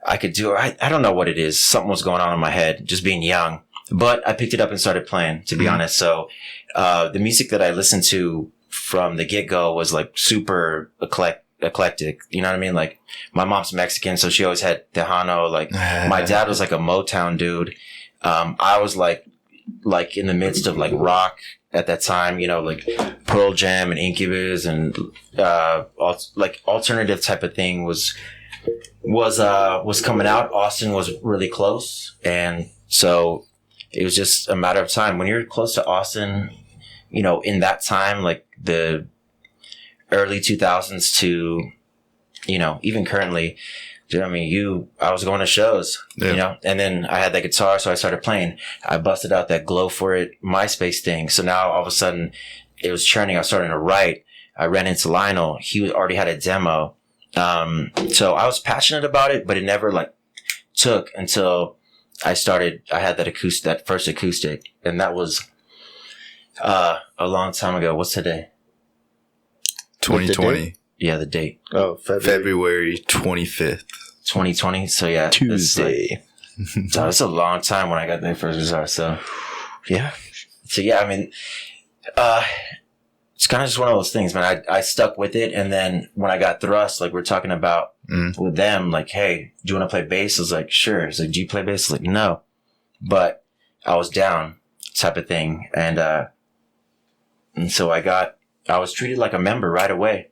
I could do it. I don't know what it is. Something was going on in my head, just being young, but I picked it up and started playing, to be honest. So, the music that I listened to from the get-go was like super eclectic. You know what I mean? Like my mom's Mexican, so she always had Tejano. Like my dad was like a Motown dude. I was like in the midst of like rock at that time, you know, like Pearl Jam and Incubus and, like alternative type of thing was coming out. Austin was really close. And so it was just a matter of time. When you're close to Austin, you know, in that time, like the early 2000s to, you know, even currently, I mean, I was going to shows, you know, and then I had that guitar. So I started playing. I busted out that Glow for It MySpace thing. So now all of a sudden it was churning. I was starting to write. I ran into Lionel. He already had a demo. So I was passionate about it, but it never like took until I had that first acoustic. And that was, a long time ago. What's today? 2020. Yeah, the date. Oh, February 25th. 2020. So yeah, Tuesday. So it's a long time when I got that first guitar. So yeah. So yeah, I mean, it's kind of just one of those things, man. I stuck with it, and then when I got thrust, like we're talking about with them, like, hey, do you want to play bass? I was like, sure. It's like, do you play bass? I was like, no, but I was down, type of thing, and so I was treated like a member right away.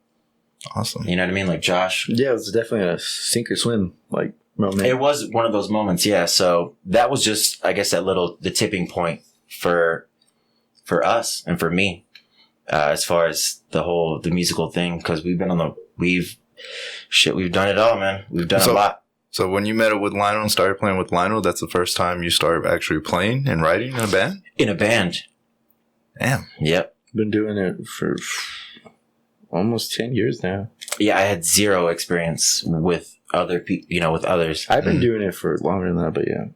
Awesome. You know what I mean? Like Josh. Yeah, it was definitely a sink or swim like moment. It was one of those moments, yeah. So that was just, I guess, the tipping point for us and for me, as far as the musical thing, because we've done it all, man. We've done a lot. So when you met up with Lionel and started playing with Lionel, that's the first time you started actually playing and writing in a band? In a band. Damn. Yep. Been doing it for almost 10 years now. Yeah, I had zero experience with other people, with others. I've been doing it for longer than that, but yeah.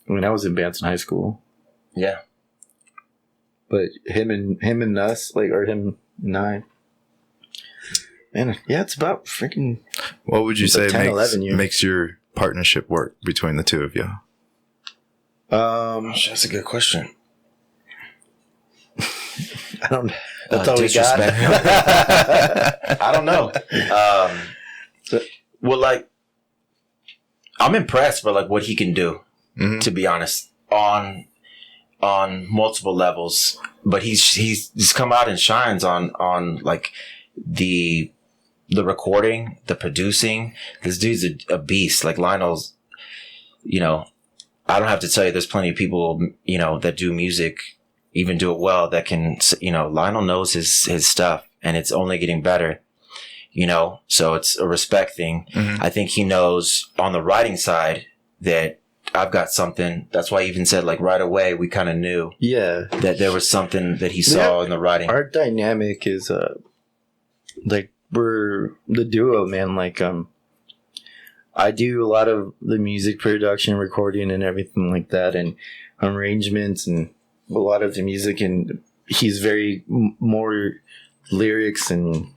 I mean, I was in bands in high school. Yeah. But him and us, like, or him and I, man, yeah, it's about freaking. What would you say 10, 11 years. makes your partnership work between the two of you? That's a good question. I don't. That's all we got. I don't know. Well, like, I'm impressed by like what he can do. Mm-hmm. To be honest, on multiple levels, but he's come out and shines on like the recording, the producing. This dude's a beast. Like Lionel's, I don't have to tell you, there's plenty of people, that do music, even do it well, that can, Lionel knows his stuff, and it's only getting better, so it's a respect thing. Mm-hmm. I think he knows on the writing side that I've got something. That's why I even said, like, right away, we kind of knew that there was something that he saw in the writing. Our dynamic is, like, we're the duo, man. Like, I do a lot of the music production, recording, and everything like that, and arrangements, and a lot of the music. And he's very more lyrics and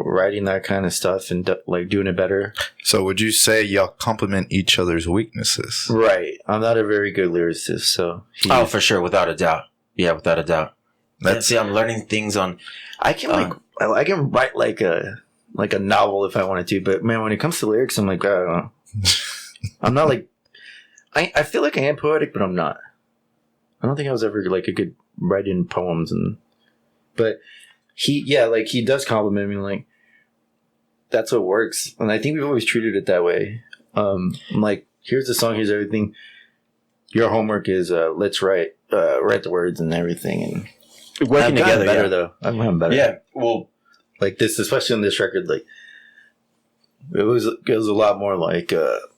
writing that kind of stuff and like doing it better. So would you say y'all complement each other's weaknesses? Right. I'm not a very good lyricist, so for sure, without a doubt. Yeah, without a doubt. See, I'm learning things on. I can write like a novel if I wanted to, but man, when it comes to lyrics, I'm like, I don't know. I'm not like. I feel like I am poetic, but I'm not. I don't think I was ever like a good writing poems, but he does compliment me, like, that's what works, and I think we've always treated it that way. I'm like, here's the song, here's everything. Your homework is let's write the words and everything, and working together. Better though. I'm having better. Yeah. Well, like this, especially on this record, like it was a lot more like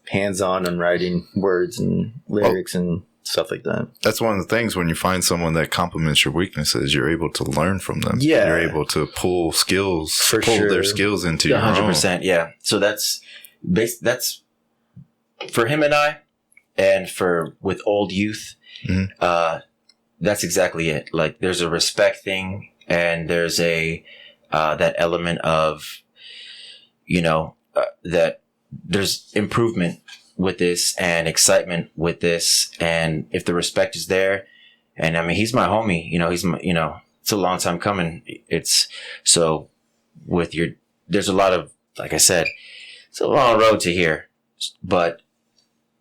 hands-on and writing words and lyrics and stuff like that. That's one of the things, when you find someone that complements your weaknesses, you're able to learn from them. Yeah. You're able to pull their skills into your 100%. own. Yeah. So that's for him and I, and with Old Youth. Mm-hmm. That's exactly it. Like, there's a respect thing, and there's that element of, that there's improvement with this and excitement with this. And if the respect is there, and I mean, he's my homie, he's my, it's a long time coming. It's so there's a lot of, like I said, it's a long road to here, but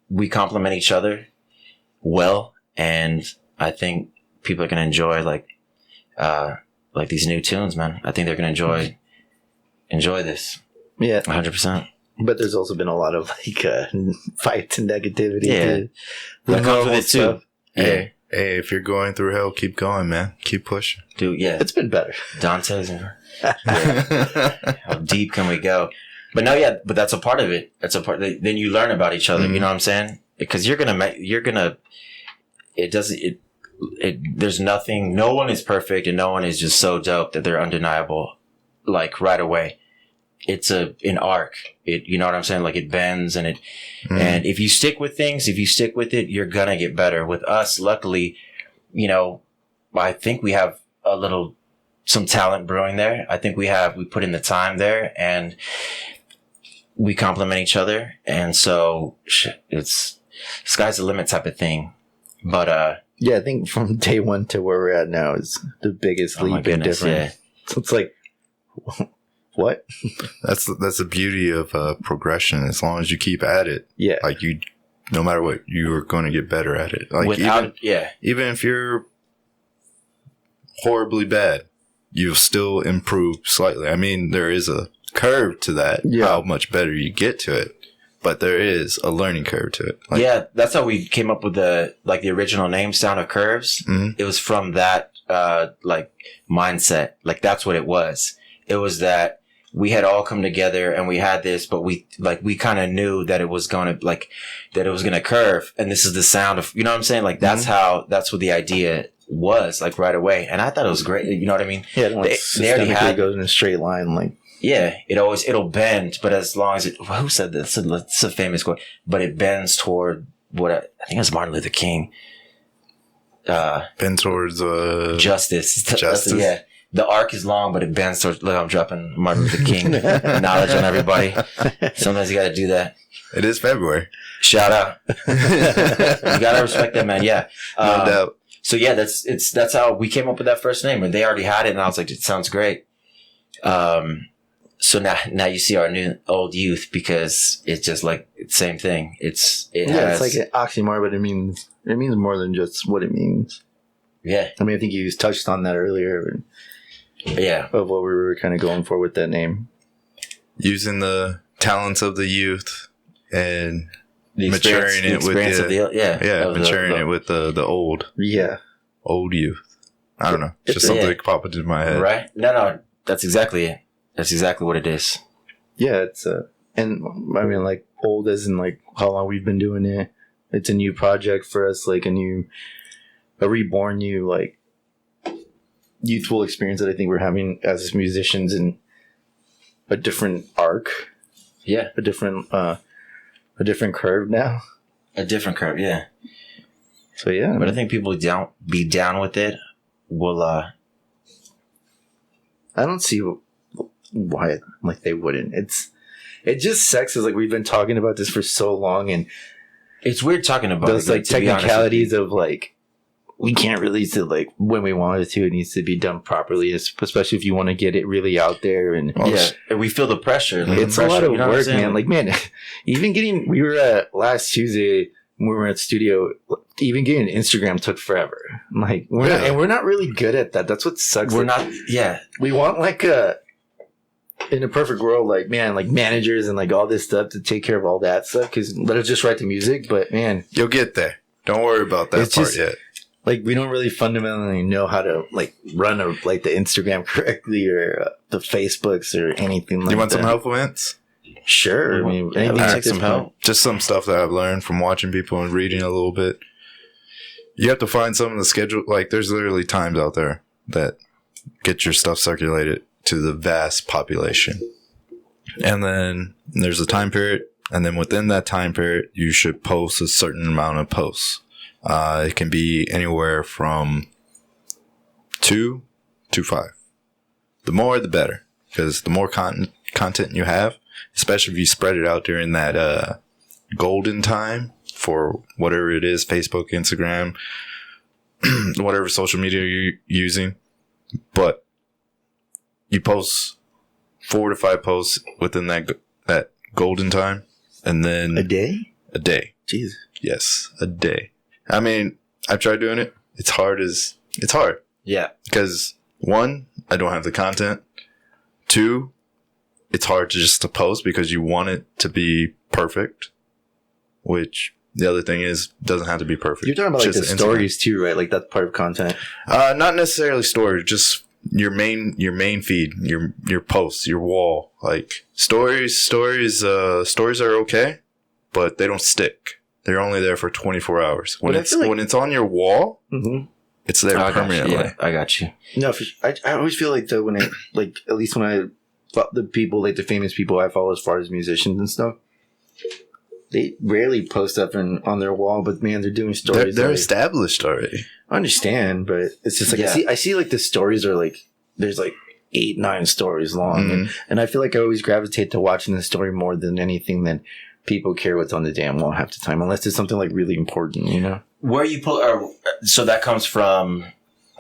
we complement each other well. And I think people are going to enjoy like these new tunes, man. I think they're going to enjoy this. Yeah. 100%. But there's also been a lot of like fights and negativity. Yeah, that comes with it too. Hey, if you're going through hell, keep going, man. Keep pushing, dude. Yeah, it's been better. Dante's. How deep can we go? But no, yeah. But that's a part of it. That's a part. Then you learn about each other. Mm-hmm. You know what I'm saying? Because there's nothing. No one is perfect, and no one is just so dope that they're undeniable. Like right away. It's an arc. You know what I'm saying? Like, it bends and and if you stick with things, if you stick with it, you're gonna get better. With us, luckily, I think we have some talent brewing there. I think we put in the time there, and we complement each other. And so it's sky's the limit type of thing. But, yeah, I think from day one to where we're at now is the biggest leap in difference. Yeah. So it's like, what? That's the beauty of progression. As long as you keep at it, yeah. Like no matter what, you are going to get better at it. Like even if you're horribly bad, you'll still improve slightly. I mean, there is a curve to that, how much better you get to it. But there is a learning curve to it. Like, yeah, that's how we came up with the original name, Sound of Curves. Mm-hmm. It was from that mindset. Like that's what it was. It was that we had all come together and we had this, but we kind of knew that it was going to curve, and this is the sound of, you know what I'm saying? Like that's that's what the idea was, like right away. And I thought it was great. You know what I mean? Yeah, they already had, goes in a straight line, like. Yeah, it'll bend, but as long as who said this? It's a famous quote, but it bends toward what I think it was Martin Luther King. Bend towards justice. Yeah. The arc is long, but it bends towards. Look, I'm dropping Martin Luther King knowledge on everybody. Sometimes you got to do that. It is February. Shout out. You gotta respect that, man. Yeah, no doubt. So yeah, that's how we came up with that first name, and they already had it, and I was like, it sounds great. So now you see our old youth, because it's just like the same thing. It's like an oxymoron, but it means more than just what it means. Yeah, I mean, I think you just touched on that earlier. Yeah, of what we were kind of going for with that name, using the talents of the youth and maturing it with the old youth. I don't know. It's just something that popped into my head. Right? No, that's exactly it. That's exactly what it is. Yeah, it's and I mean, like, old as in like how long we've been doing it. It's a new project for us, like a reborn new, like, youthful experience that I think we're having as musicians, in a different arc. Yeah, a different curve now. A different curve, yeah. So yeah, but I think people be down with it. Will I don't see why like they wouldn't. It just sucks, because like we've been talking about this for so long, and it's weird talking about those like technicalities of like, we can't release it like when we want it to. It needs to be done properly, especially if you want to get it really out there. And and we feel the pressure. Like, it's a lot of work, man. Like, man, even we were at last Tuesday when we were at the studio. Even getting Instagram took forever. Like, we're not really good at that. That's what sucks. We're not. Yeah, we want like in a perfect world, like, man, like managers and like all this stuff to take care of all that stuff, because let us just write the music. But man, you'll get there. Don't worry about that part yet. Like, we don't really fundamentally know how to like run the Instagram correctly, or the Facebooks or anything like that. You want some helpful hints? Sure. I mean, anything take some help. Just some stuff that I've learned from watching people and reading a little bit. You have to find some of the schedule. Like, there's literally times out there that get your stuff circulated to the vast population. And then there's a time period. And then within that time period, you should post a certain amount of posts. It can be anywhere from 2 to 5. The more, the better. Because the more content you have, especially if you spread it out during that golden time for whatever it is, Facebook, Instagram, whatever social media you're using. But you post 4 to 5 posts within that golden time. And then a day? A day. Jeez. Yes, a day. I mean, I've tried doing it. It's hard. Yeah. Because 1, I don't have the content. 2, it's hard to post because you want it to be perfect. Which the other thing is, doesn't have to be perfect. You're talking about like the stories too, right? Like that's part of content. Not necessarily stories, just your main feed, your posts, your wall. Like stories are okay, but they don't stick. They're only there for 24 hours. When it's on your wall, it's there permanently. Yeah, I got you. No, I always feel like though, when it, like, at least when I the people, like the famous people I follow as far as musicians and stuff, they rarely post stuff on their wall, but man, they're doing stories. They're established already. I understand, but it's just like I see like the stories are like, there's like 8-9 stories long, and I feel like I always gravitate to watching the story more than anything that people care what's on the damn wall half the time, unless it's something like really important, you know. Where you pull, so that comes from,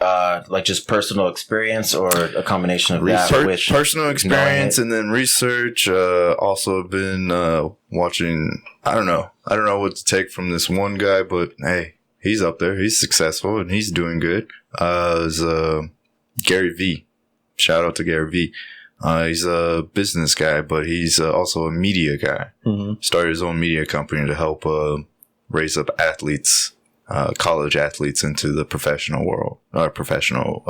like just personal experience, or a combination of research, personal experience, and then research. Also been watching. I don't know what to take from this one guy, but hey, he's up there. He's successful and he's doing good. Is Gary V. Shout out to Gary V. He's a business guy, but he's also a media guy. Mm-hmm. Started his own media company to help raise up athletes, college athletes, into the professional world, or professional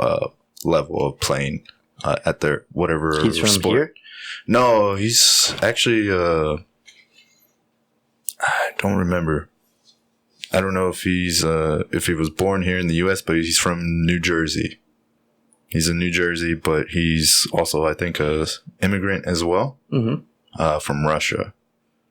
level of playing at their whatever he's from sport. Here? No, he's actually I don't remember. I don't know if he's if he was born here in the U.S., but he's from New Jersey. He's in New Jersey, but he's also, I think, a immigrant as well, from Russia.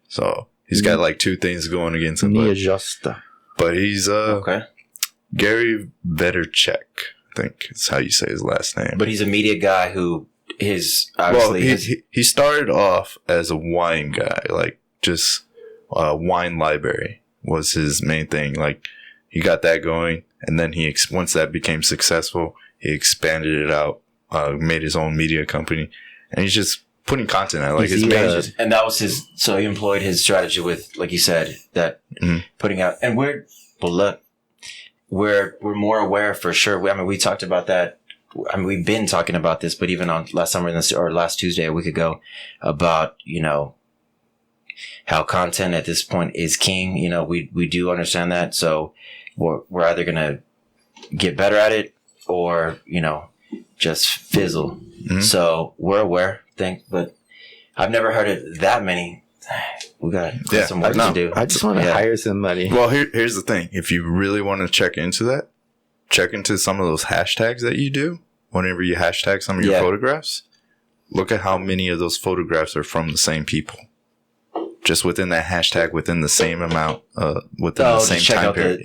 So he's got like two things going against him. But he's Gary Vaynerchuk, I think is how you say his last name. But he's a media guy who he started off as a wine guy, like just wine library was his main thing. Like he got that going, and then once that became successful, he expanded it out, made his own media company, and he's just putting content out. Like and that was his. So he employed his strategy with, like you said, that putting out. And we're more aware for sure. I mean, we talked about that. I mean, we've been talking about this, but even on last Tuesday, a week ago, about how content at this point is king. We do understand that. So we're either gonna get better at it, or, just fizzle. Mm-hmm. So we're aware, but I've never heard it that many. We got some work to do. I just want to hire somebody. Well, here's the thing. If you really want to check into that, check into some of those hashtags that you do. Whenever you hashtag some of your photographs, look at how many of those photographs are from the same people. Just within that hashtag, within the same amount, within the same time period.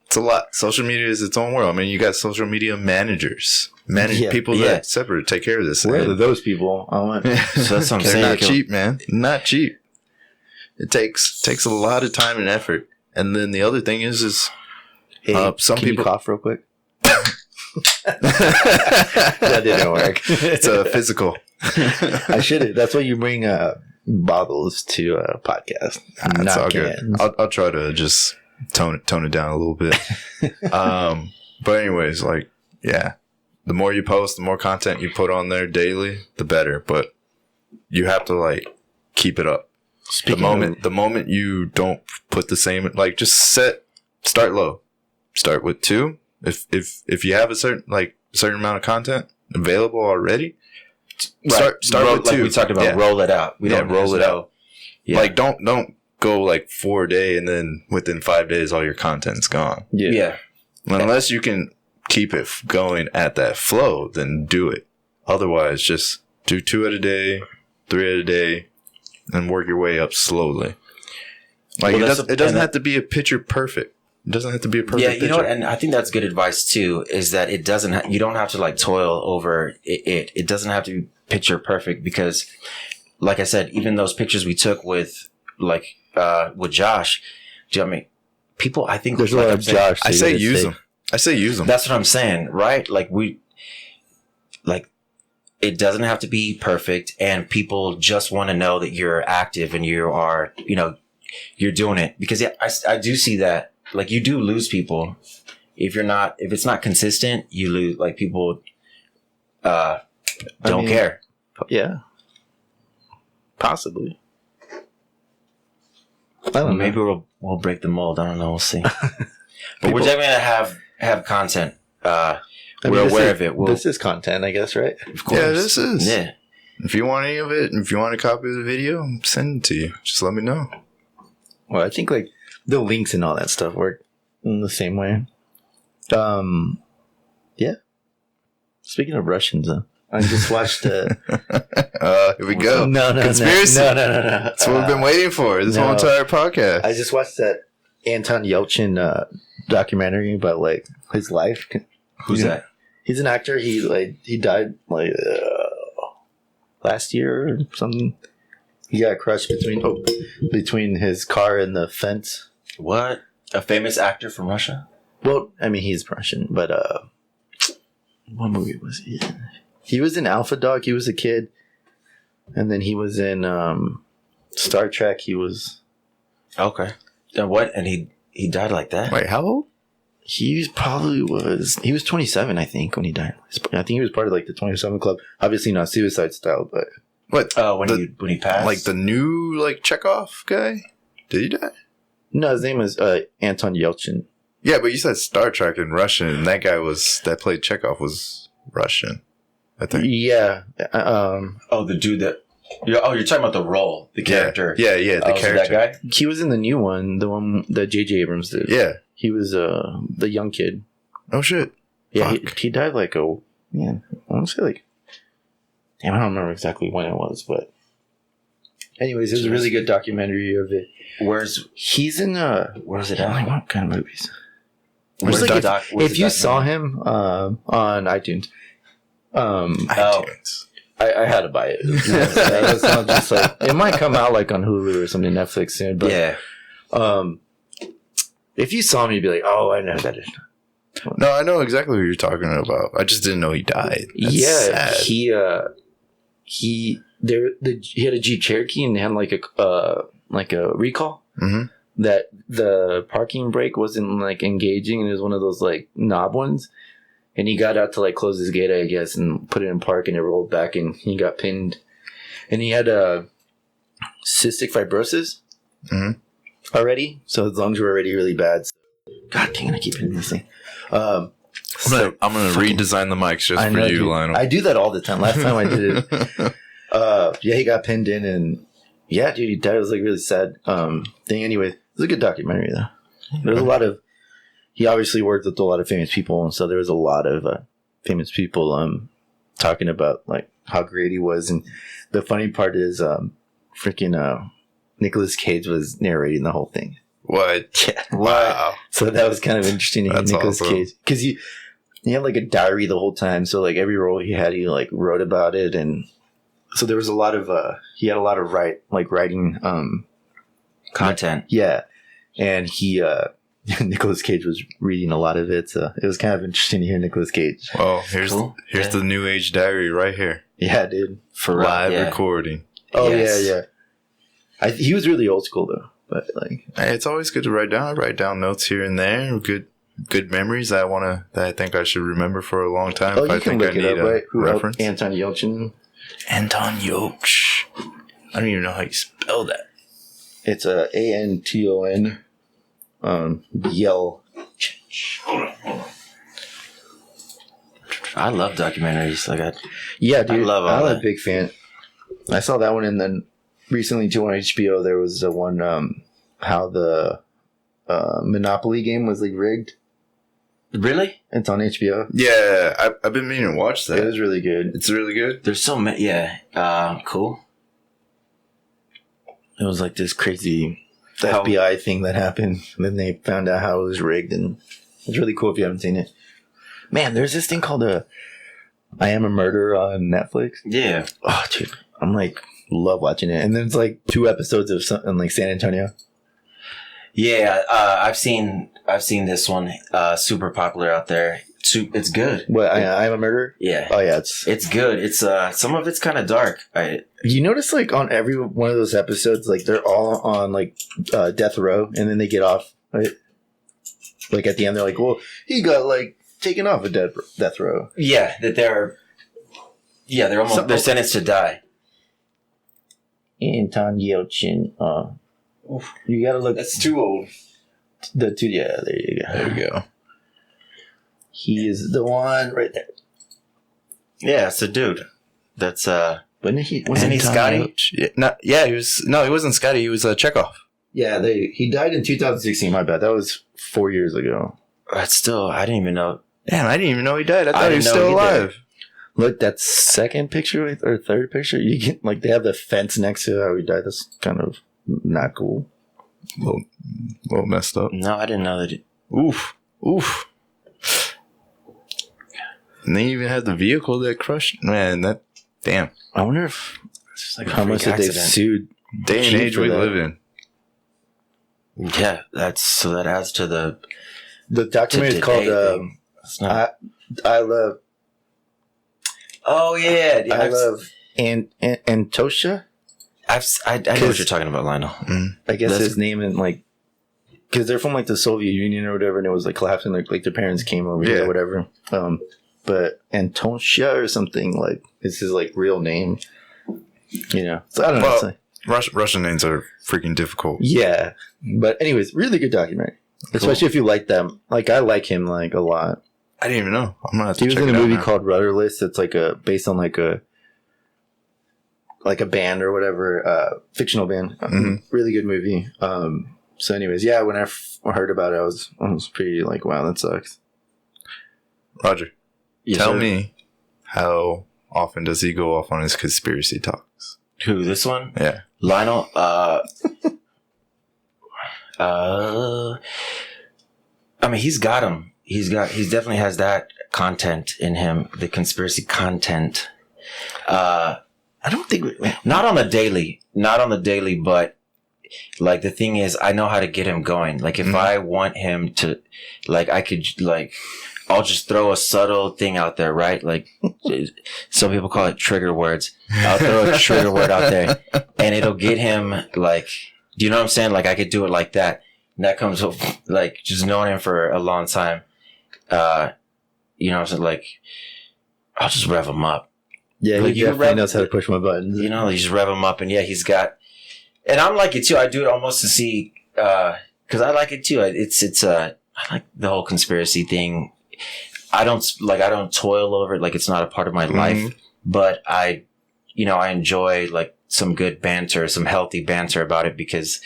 It's a lot. Social media is its own world. I mean, you got social media managers, people that separate take care of this. Where are those people? So that's what I'm saying. They're not cheap, man. Not cheap. It takes a lot of time and effort. And then the other thing is some can people you cough real quick. That didn't work. It's a physical. I should. That's why you bring bottles to a podcast. That's all good. I'll try to just tone it down a little bit. But anyways, the more you post, the more content you put on there daily, the better. But you have to keep it up. The moment you don't put the same, just start low. Start with 2. If you have a certain amount of content available already, start with 2. We talked about roll it out. We don't roll it out. Yeah. Don't go 4 a day and then within 5 days all your content's gone. Yeah. Unless you can keep it going at that flow, then do it. Otherwise, just do 2 at a day, 3 at a day, and work your way up slowly. It doesn't have to be a picture perfect. It doesn't have to be a perfect picture. You know what? And I think that's good advice too, is that it doesn't, you don't have to toil over it. It doesn't have to be picture perfect, because like I said, even those pictures we took with Josh, I mean, people, I think there's a lot of Josh. I say use them. That's what I'm saying, right? It doesn't have to be perfect, and people just want to know that you're active and you are, you're doing it. Because I do see that. You do lose people if it's not consistent. You lose, people don't care. Yeah, possibly. I don't know. Maybe we'll break the mold. I don't know. We'll see. But we're definitely gonna have content. We're aware of it. This is content, I guess, right? Of course. Yeah, this is. Yeah. If you want any of it, if you want a copy of the video, send it to you. Just let me know. Well, I think the links and all that stuff work in the same way. Yeah. Speaking of Russians, I just watched. Here we go. No. Conspiracy. No. That's what we've been waiting for this whole entire podcast. I just watched that Anton Yelchin documentary about his life. Who's that? He's an actor. He died last year or something. He got crushed between his car and the fence. What? A famous actor from Russia? Well, I mean, he's Russian, but what movie was he in? He was in Alpha Dog. He was a kid, and then he was in Star Trek. He was okay. And what? And he died like that? Wait, how old? He was 27, I think, when he died. I think he was part of like the 27 Club. Obviously not suicide style, but what? When he passed, like the new like Chekhov guy. Did he die? No, his name was Anton Yelchin. Yeah, but you said Star Trek in Russian, and that played Chekhov was Russian, I think. Yeah. the dude that. You're talking about the role, the character. Yeah, the character. That guy? He was in the new one, the one that J.J. Abrams did. Yeah. He was the young kid. Oh, shit. Yeah, he died like I want to say like, damn, I don't remember exactly when it was, but anyways, it was a really good documentary of it. He's in where's it at? What kind of movies? If you saw him on iTunes, iTunes. I had to buy it. It's not just like, it might come out like on Hulu or something, Netflix soon. But yeah. If you saw me, you'd be like, "Oh, I know that is." No, I know exactly what you're talking about. I just didn't know he died. That's sad. He had a Jeep Cherokee and they had like a recall that the parking brake wasn't like engaging, and it was one of those like knob ones. And he got out to like close his gate, I guess, and put it in park, and it rolled back, and he got pinned. And he had cystic fibrosis already, so his lungs were already really bad. God dang it, I keep hitting this thing. I'm gonna redesign the mics just for you, Lionel. I do that all the time. Last time I did it, he got pinned in, and dude, he died. It was like really sad thing. Anyway, it was a good documentary though. There's a lot of. He obviously worked with a lot of famous people, and so there was a lot of famous people talking about like how great he was. And the funny part is, Nicolas Cage was narrating the whole thing. What? Yeah. Wow. So that was kind of interesting to hear Nicolas Cage, because he had like a diary the whole time. So like every role he had, he like wrote about it, and so there was a lot of he had a lot of writing content. Yeah, and he. Nicolas Cage was reading a lot of it, so it was kind of interesting to hear Nicolas Cage. Well, here's the New Age Diary right here. Yeah, dude. For live recording. Oh, yes. Yeah. He was really old school, though. But like, hey, it's always good to write down. I write down notes here and there. Good memories that I think I should remember for a long time. Oh, you can look it up, right? Who reference. Anton Yelchin. Anton Yelchin. I don't even know how you spell that. It's Anton. Yell. I love documentaries. Dude. I'm a big fan. I saw that one, and then recently too on HBO there was the one how the Monopoly game was like rigged. Really? It's on HBO. Yeah, I've been meaning to watch that. It was really good. It's really good. There's so many. Yeah. Cool. It was like this crazy FBI thing that happened, and then they found out how it was rigged, and it's really cool if you haven't seen it. Man, there's this thing called I Am a Murderer on Netflix. Yeah. Oh, dude, I'm like love watching it, and then it's like 2 episodes of something like San Antonio. Yeah, I've seen this one. Super popular out there. It's good. What? I Am a Murderer? Yeah. Oh yeah, it's good. It's some of it's kind of dark. You notice like on every one of those episodes, like they're all on like death row, and then they get off. Right? Like at the end, they're like, "Well, he got like taken off a death row." Yeah, they're almost they're sentenced to die. Anton Yelchin. You gotta look. That's too old. There you go. There you go. He is the one right there. Yeah, it's a dude. That's Wasn't he Scotty? He wasn't Scotty. He was Chekhov. Yeah, he died in 2016. My bad. That was 4 years ago. That's still. I didn't even know. Damn, I didn't even know he died. I thought he was still alive. Look, that second picture or third picture, you get like they have the fence next to how he died. That's kind of not cool. A little messed up. No, I didn't know that. Oof. And they even had the vehicle that crushed. Man, damn. I wonder if it's just like how much that they've sued. Day and age we live in. Yeah, that adds to the documentary is called I Love. Oh yeah, I Love Antosha. I know what you're talking about, Lionel. I guess his name in like because they're from like the Soviet Union or whatever, and it was like collapsing. Like their parents came over here or whatever. But Antonia or something, like it's his like real name. You know, so I don't know. Russian names are freaking difficult. Yeah, but anyways, really good documentary, especially if you like them. Like I like him like a lot. I didn't even know. I'm gonna have to He was check in it a movie out called Rudderless. It's like based on like a band or whatever, fictional band. Really good movie. So anyways, yeah, when I heard about it, I was pretty like, wow, that sucks. Roger, tell me, how often does he go off on his conspiracy talks? Who, this one? Yeah. Lionel, I mean, he's got him. He definitely has that content in him, the conspiracy content. I don't think, not on the daily, but like the thing is, I know how to get him going. Like if I want him to, like I could, like, I'll just throw a subtle thing out there, right? Like some people call it trigger words. I'll throw a trigger word out there and it'll get him like, do you know what I'm saying? Like I could do it like that. And that comes with like just knowing him for a long time. You know what I'm saying? Like I'll just rev him up. Yeah, like, he definitely knows how to push my buttons. You know, you just rev him up and yeah, he's got, and I'm like it too. I do it almost to see, cause I like it too. I like the whole conspiracy thing. I don't toil over it. Like it's not a part of my life, but I enjoy like some good banter, some healthy banter about it because,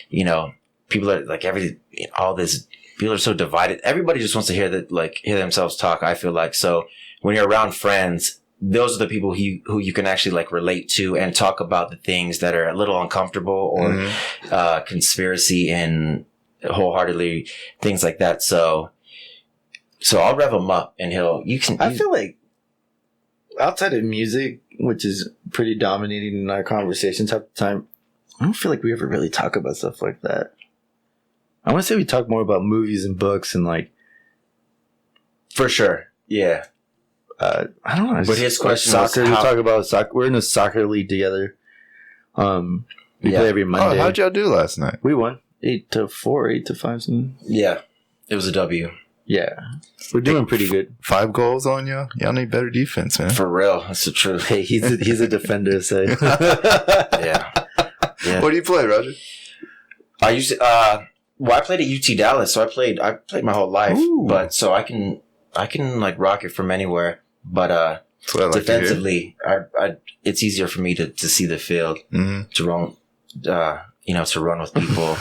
you know, people are like people are so divided. Everybody just wants to hear themselves talk. I feel like, so when you're around friends, those are the people who you can actually like relate to and talk about the things that are a little uncomfortable or, conspiracy and wholeheartedly things like that. So I'll rev him up and I feel like outside of music, which is pretty dominating in our conversations half the time, I don't feel like we ever really talk about stuff like that. I want to say we talk more about movies and books and like. For sure. Yeah. I don't know. But his question soccer. We talk about soccer. We're in a soccer league together. We play every Monday. Oh, how'd y'all do last night? We won 8-4, 8-5. Something. Yeah. It was a W. Yeah. We're doing pretty good. 5 goals on y'all? Y'all need better defense, man. For real. That's the truth. Hey, he's a defender, so. Yeah. What do you play, Roger? I used to, I played at UT Dallas, so I played my whole life. Ooh. But so I can like rock it from anywhere. But defensively, it's easier for me to see the field, to run, to run with people.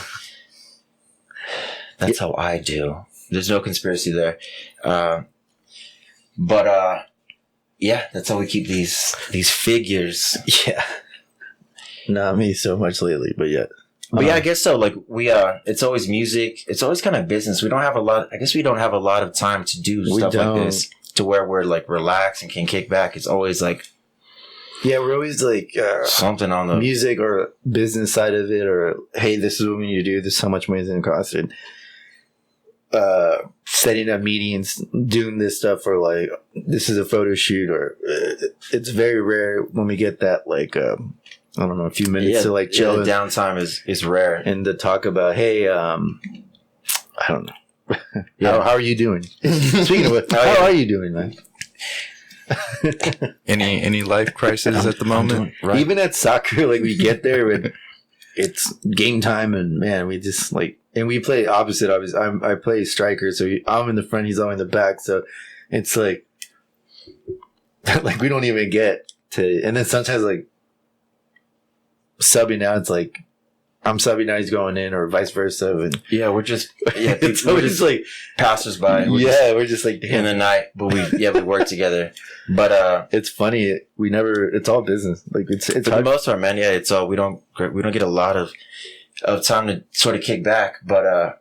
That's how I do. There's no conspiracy there. But that's how we keep these figures. Yeah. Not me so much lately, but yeah. But yeah, I guess so. Like it's always music. It's always kind of business. We don't have a lot of time to do stuff like this to where we're like relaxed and can kick back. It's always like, yeah, we're always like something on the music or business side of it, or hey, this is what we need to do. This is how much money it's going to cost. And setting up meetings, doing this stuff, or like this is a photo shoot, or it's very rare when we get that like I don't know, a few minutes to like chill. The downtime is rare, and to talk about hey, I don't know. How are you doing? Speaking of which, how are you doing, man? Any life crisis at the moment? Right. Even at soccer, like we get there and it's game time, and man, we just like, and we play opposite. Obviously, I play striker, so I'm in the front, he's all in the back. So it's like we don't even get to. And then sometimes like subbing out, it's like I'm subbing out, he's going in, or vice versa. And we're just we're just like passersby. We're just like in the night, but we work together. But it's funny. It's all business. Like it's for the most part, man. Yeah, it's all we don't get a lot of time to sort of kick back. But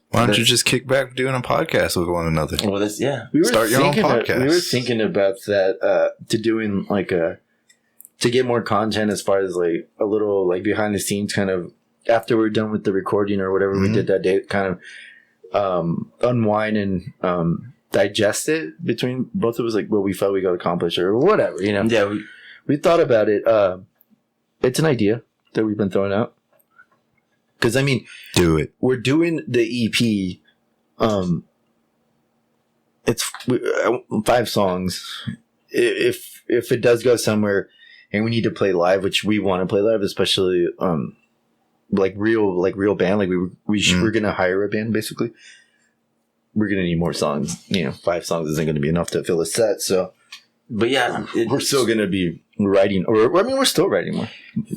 why don't you just kick back doing a podcast with one another? Well, start your own podcast. We were thinking about that to doing like to get more content as far as like a little like behind the scenes kind of. After we're done with the recording or whatever we did that day, kind of unwind and digest it between both of us, like what we felt we got accomplished or whatever, you know. Yeah, we thought about it. It's an idea that we've been throwing out. Because, I mean, do it. We're doing the EP. It's 5 songs. If it does go somewhere and we need to play live, which we want to play live, especially like real band, like we're gonna hire a band basically. We're gonna need more songs. 5 songs isn't gonna be enough to fill a set. So, but yeah, we're still gonna be writing, we're still writing more.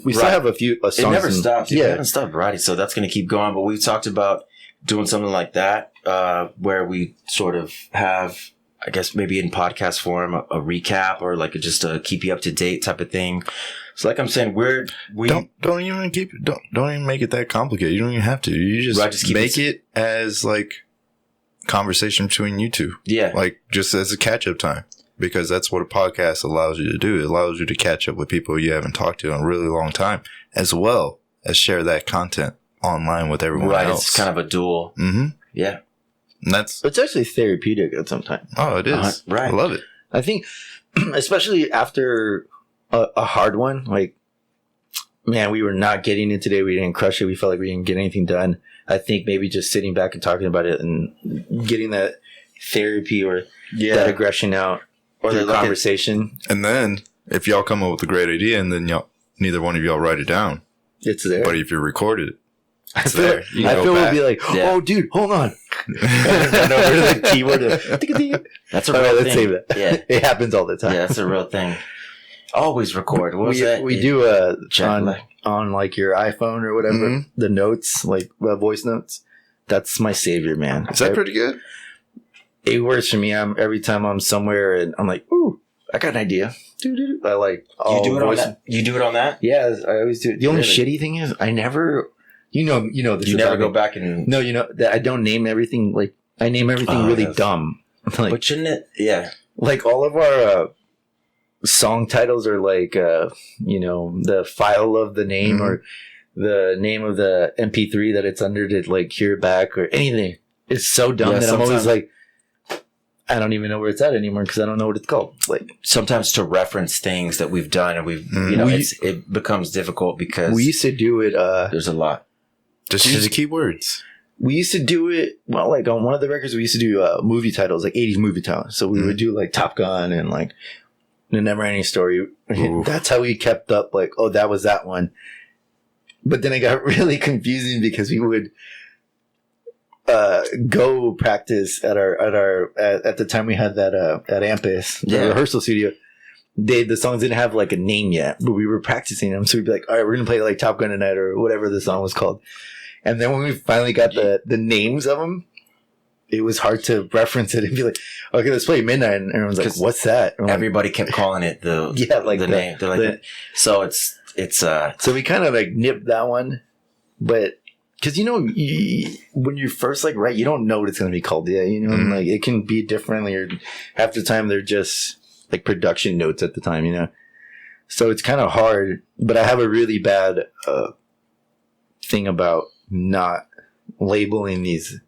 We still have a few songs. It never stops. You haven't stopped writing, so that's gonna keep going. But we've talked about doing something like that, where we sort of have, I guess maybe in podcast form, a recap or like just a keep you up to date type of thing. So like I'm saying, we don't even make it that complicated. You don't even have to. You just make it as like conversation between you two. Yeah. Like just as a catch up time, because that's what a podcast allows you to do. It allows you to catch up with people you haven't talked to in a really long time, as well as share that content online with everyone else. It's kind of a dual. Mm-hmm. Yeah. And it's actually therapeutic at some time. Oh, it is. Right. I love it. I think, especially after a hard one, like, man, we were not getting it today. We didn't crush it. We felt like we didn't get anything done. I think maybe just sitting back and talking about it and getting that therapy or that aggression out or the conversation. And then if y'all come up with a great idea and then neither one of y'all write it down, it's there. But if you record it, I feel we'll be like, oh, dude, hold on. Run over to the keyboard. That's a real thing. Let's save that. Yeah. It happens all the time. Yeah, that's a real thing. Always record. What was that? We do on like your iPhone or whatever, the notes, like voice notes. That's my savior, man. Is that pretty good? It works for me. Every time I'm somewhere and I'm like, ooh, I got an idea. I like you do it on that. You do it on that? Yeah, I always do it. The only shitty thing is I never, this you never go back and no, that I don't name everything. Like I name everything really dumb. Like, but shouldn't it? Yeah, like all of our song titles are like the file of the name or the name of the MP3 that it's under to like hear it back or anything. It's so dumb that I'm always like, I don't even know where it's at anymore because I don't know what it's called. Like sometimes to reference things that we've done and it becomes difficult because we used to do it. There's a lot. Just use the keywords. We used to do it, well, like on one of the records, we used to do movie titles, like 80s movie titles. So we would do like Top Gun and like The Never Ending Story. Ooh. That's how we kept up, like, oh, that was that one. But then it got really confusing because we would go practice at the time we had that at Ampus, the rehearsal studio. The songs didn't have like a name yet, but we were practicing them. So we'd be like, all right, we're going to play like Top Gun tonight or whatever the song was called. And then when we finally got the names of them, it was hard to reference it and be like, okay, let's play Midnight. And everyone's like, what's that? Everybody kept calling it the name. They're like, so it's so we kind of like nipped that one, but because when you first like write, you don't know what it's going to be called yet. Like it can be differently, or half the time they're just like production notes at the time. So it's kind of hard. But I have a really bad thing about not labeling these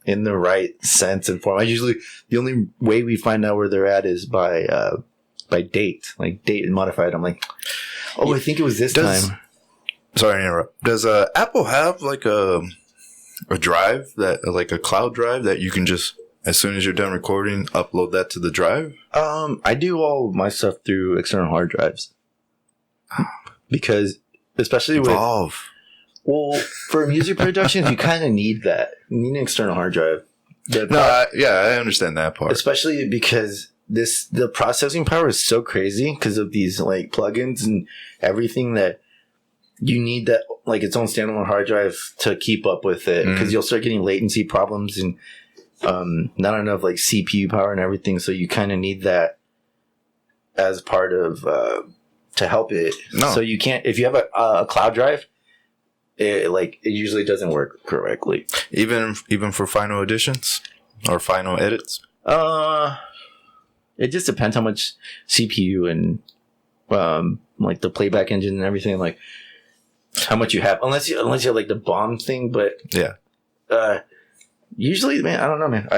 in the right sense and form. The only way we find out where they're at is by date, like date and modified. I'm like, oh, I think it was this time. Sorry to interrupt. Does Apple have like a drive like a cloud drive that you can just, as soon as you're done recording, upload that to the drive? I do all my stuff through external hard drives because, especially Evolve. Well, for music production, you kind of need that. You need an external hard drive. I understand that part. Especially because the processing power is so crazy because of these like plugins and everything that you need that like its own standalone hard drive to keep up with it because you'll start getting latency problems and not enough like CPU power and everything. So you kind of need that as part of to help it. No. So you can't, if you have a cloud drive, it usually doesn't work correctly. Even for final editions or final edits? It just depends how much CPU and like the playback engine and everything, like how much you have. Unless you have like the bomb thing, but yeah. Usually, man, I don't know, man.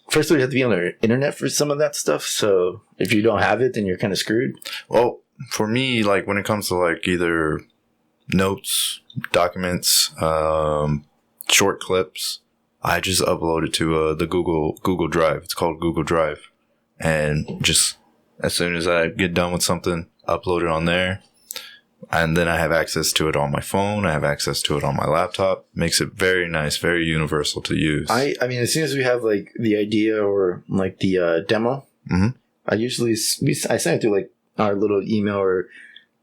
First you have to be on the internet for some of that stuff. So if you don't have it, then you're kind of screwed. Well, for me, like when it comes to like either notes, documents, short clips. I just upload it to the Google Drive. It's called Google Drive. And just as soon as I get done with something, upload it on there. And then I have access to it on my phone. I have access to it on my laptop. Makes it very nice, very universal to use. I mean, as soon as we have like the idea or like the demo, I usually I send it through like our little email or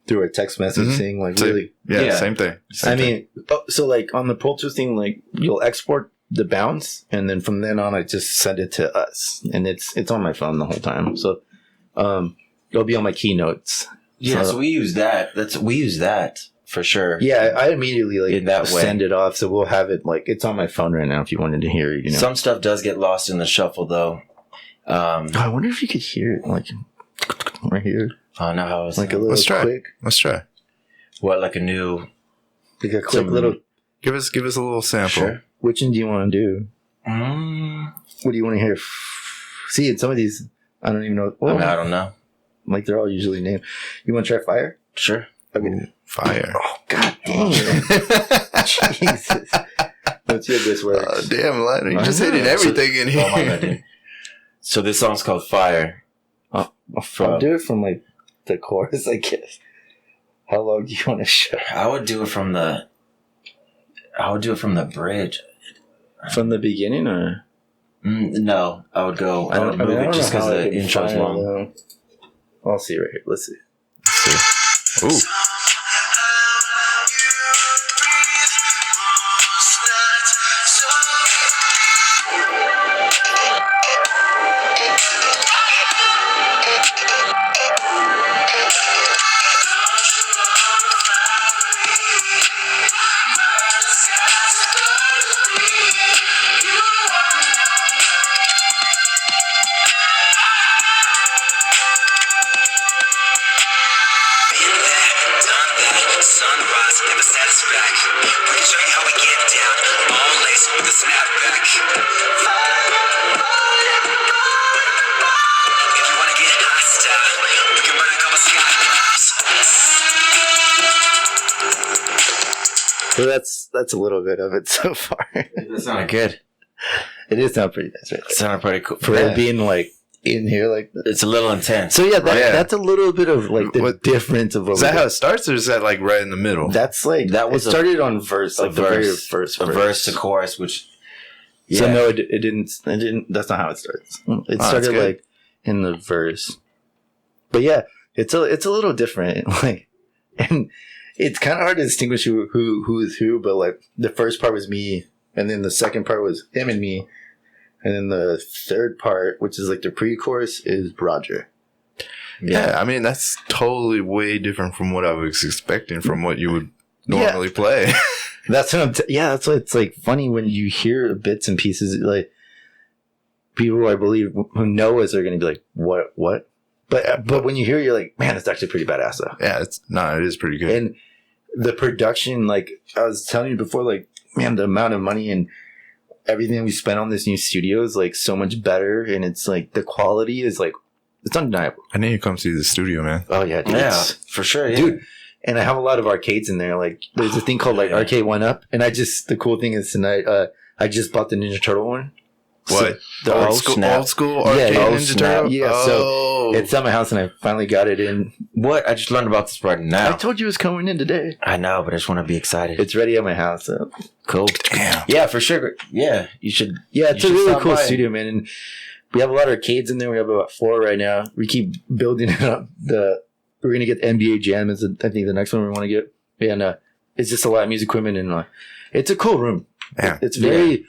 through a text message saying like really. Yeah, same thing. I mean, so like on the Pro Tools thing, like you'll export the bounce, and then from then on, I just send it to us, and it's on my phone the whole time. So it'll be on my keynotes. Yeah, so we use that. We use that for sure. Yeah, I immediately like in that way send it off, so we'll have it like it's on my phone right now. If you wanted to hear it, Some stuff does get lost in the shuffle, though. I wonder if you could hear it, like right here. Oh no, how was like a little quick? Let's try. What, like a new, like a quick little? Give us a little sample. Sure. Which one do you want to do? What do you want to hear? See, in some of these, I don't even know. Well, I don't know. Like they're all usually named. You want to try Fire? Sure. Okay. Ooh, Fire. Oh God damn it! Jesus. Let's see if this works. Damn, Lionel, you just hitting everything in here. Oh my God, so this song's called Fire. I'll do it from like the chorus, I guess. How long do you want to show? I would do it from the bridge. From the beginning, or no? I would move it just because the intro's long. I'll see right here. Let's see. Ooh. So that's a little bit of it so far. That sounded good. It did sound pretty nice, right? It sounded pretty cool. For it being like in here, like it's a little intense. So yeah, that's a little bit of like the difference of. Is that how it starts, or is that like right in the middle? That's like it started on verse, like the very first verse to chorus, which. Yeah. So no, it didn't. That's not how it starts. It started like in the verse, but yeah, it's a little different. Like, and it's kind of hard to distinguish who is who. But like the first part was me, and then the second part was him and me, and then the third part, which is like the pre-chorus, is Roger. Yeah, I mean that's totally way different from what I was expecting from what you would normally play. That's what that's why it's like funny when you hear bits and pieces. Like people, I believe, who know us are going to be like, "What?" But when you hear it, you're like, "Man, it's actually pretty badass." Though. Yeah, it is pretty good. And the production, like I was telling you before, like man, the amount of money and everything we spent on this new studio is like so much better, and it's like the quality is like it's undeniable. I need to come see the studio, man. Oh yeah, dude, yeah, for sure, dude. And I have a lot of arcades in there. Like, there's a thing called like Arcade 1-Up, and the cool thing is tonight, I just bought the Ninja Turtle one. What? So, the old school arcade Ninja Turtle? Yeah, so it's at my house, and I finally got it in. What? I just learned about this right now. I told you it was coming in today. I know, but I just want to be excited. It's ready at my house. So. Cool. Damn. Yeah, for sure. Yeah, you should. Yeah, it's a really cool studio, man. And we have a lot of arcades in there. We have about 4 right now. We keep building it up. We're going to get the NBA Jam is, I think, the next one we want to get. And it's just a lot of music equipment. And it's a cool room. Yeah. It's very... Yeah.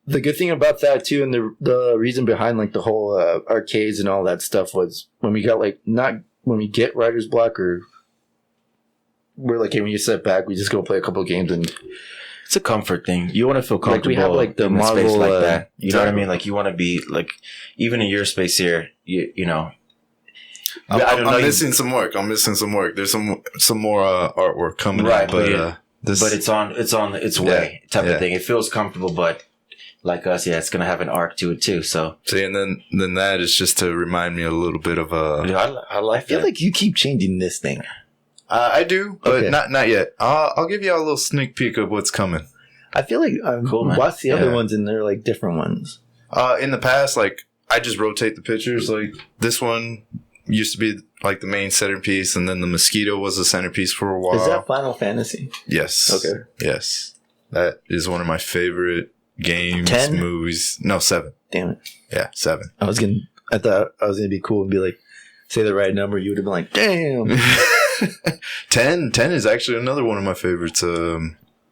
The good thing about that, too, and the reason behind, like, the whole arcades and all that stuff was when we got, like, not... When we get writer's block or... We're like, hey, when you sit back, we just go play a couple of games and... It's a comfort thing. You want to feel comfortable. Like we have like the Marvel space like that. You know what I mean? Like you want to be like, even in your space here, you know... I'm missing some work. There's some more artwork coming right, up, but it's on its way type of thing. It feels comfortable, but like us, it's gonna have an arc to it too. So see, and then that is just to remind me a little bit of I feel like you keep changing this thing. I do, but not yet. I'll give you a little sneak peek of what's coming. I feel like cool, man. watch the other ones and they're like different ones. In the past, like I just rotate the pictures. Like this one used to be like the main centerpiece, and then the mosquito was the centerpiece for a while. Is that Final Fantasy? Yes. Okay. Yes, that is one of my favorite games, 10? movies. No, 7. Damn it. Yeah, 7. I thought I was gonna be cool and be like, say the right number. You would have been like, damn. 10 is actually another one of my favorites.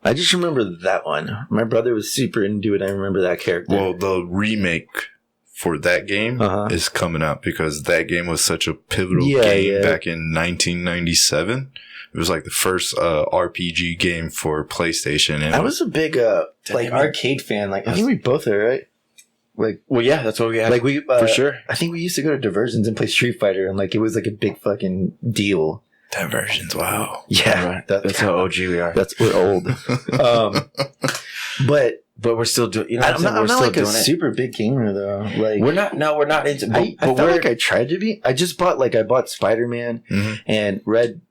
I just remember that one. My brother was super into it. I remember that character. Well, the remake for that game is coming out because that game was such a pivotal game back in 1997. It was like the first RPG game for PlayStation. And I was a big arcade fan. Like I think we both are, right? Like, well, yeah, that's what we had. Like we for sure. I think we used to go to Diversions and play Street Fighter, and like it was like a big fucking deal. Diversions, wow. Yeah, right. That's how OG we are. We're old. But we're still doing. You know, I'm not like a super big gamer though. Like we're not. No, we're not into. I felt like I tried to be. I bought Spider-Man and Red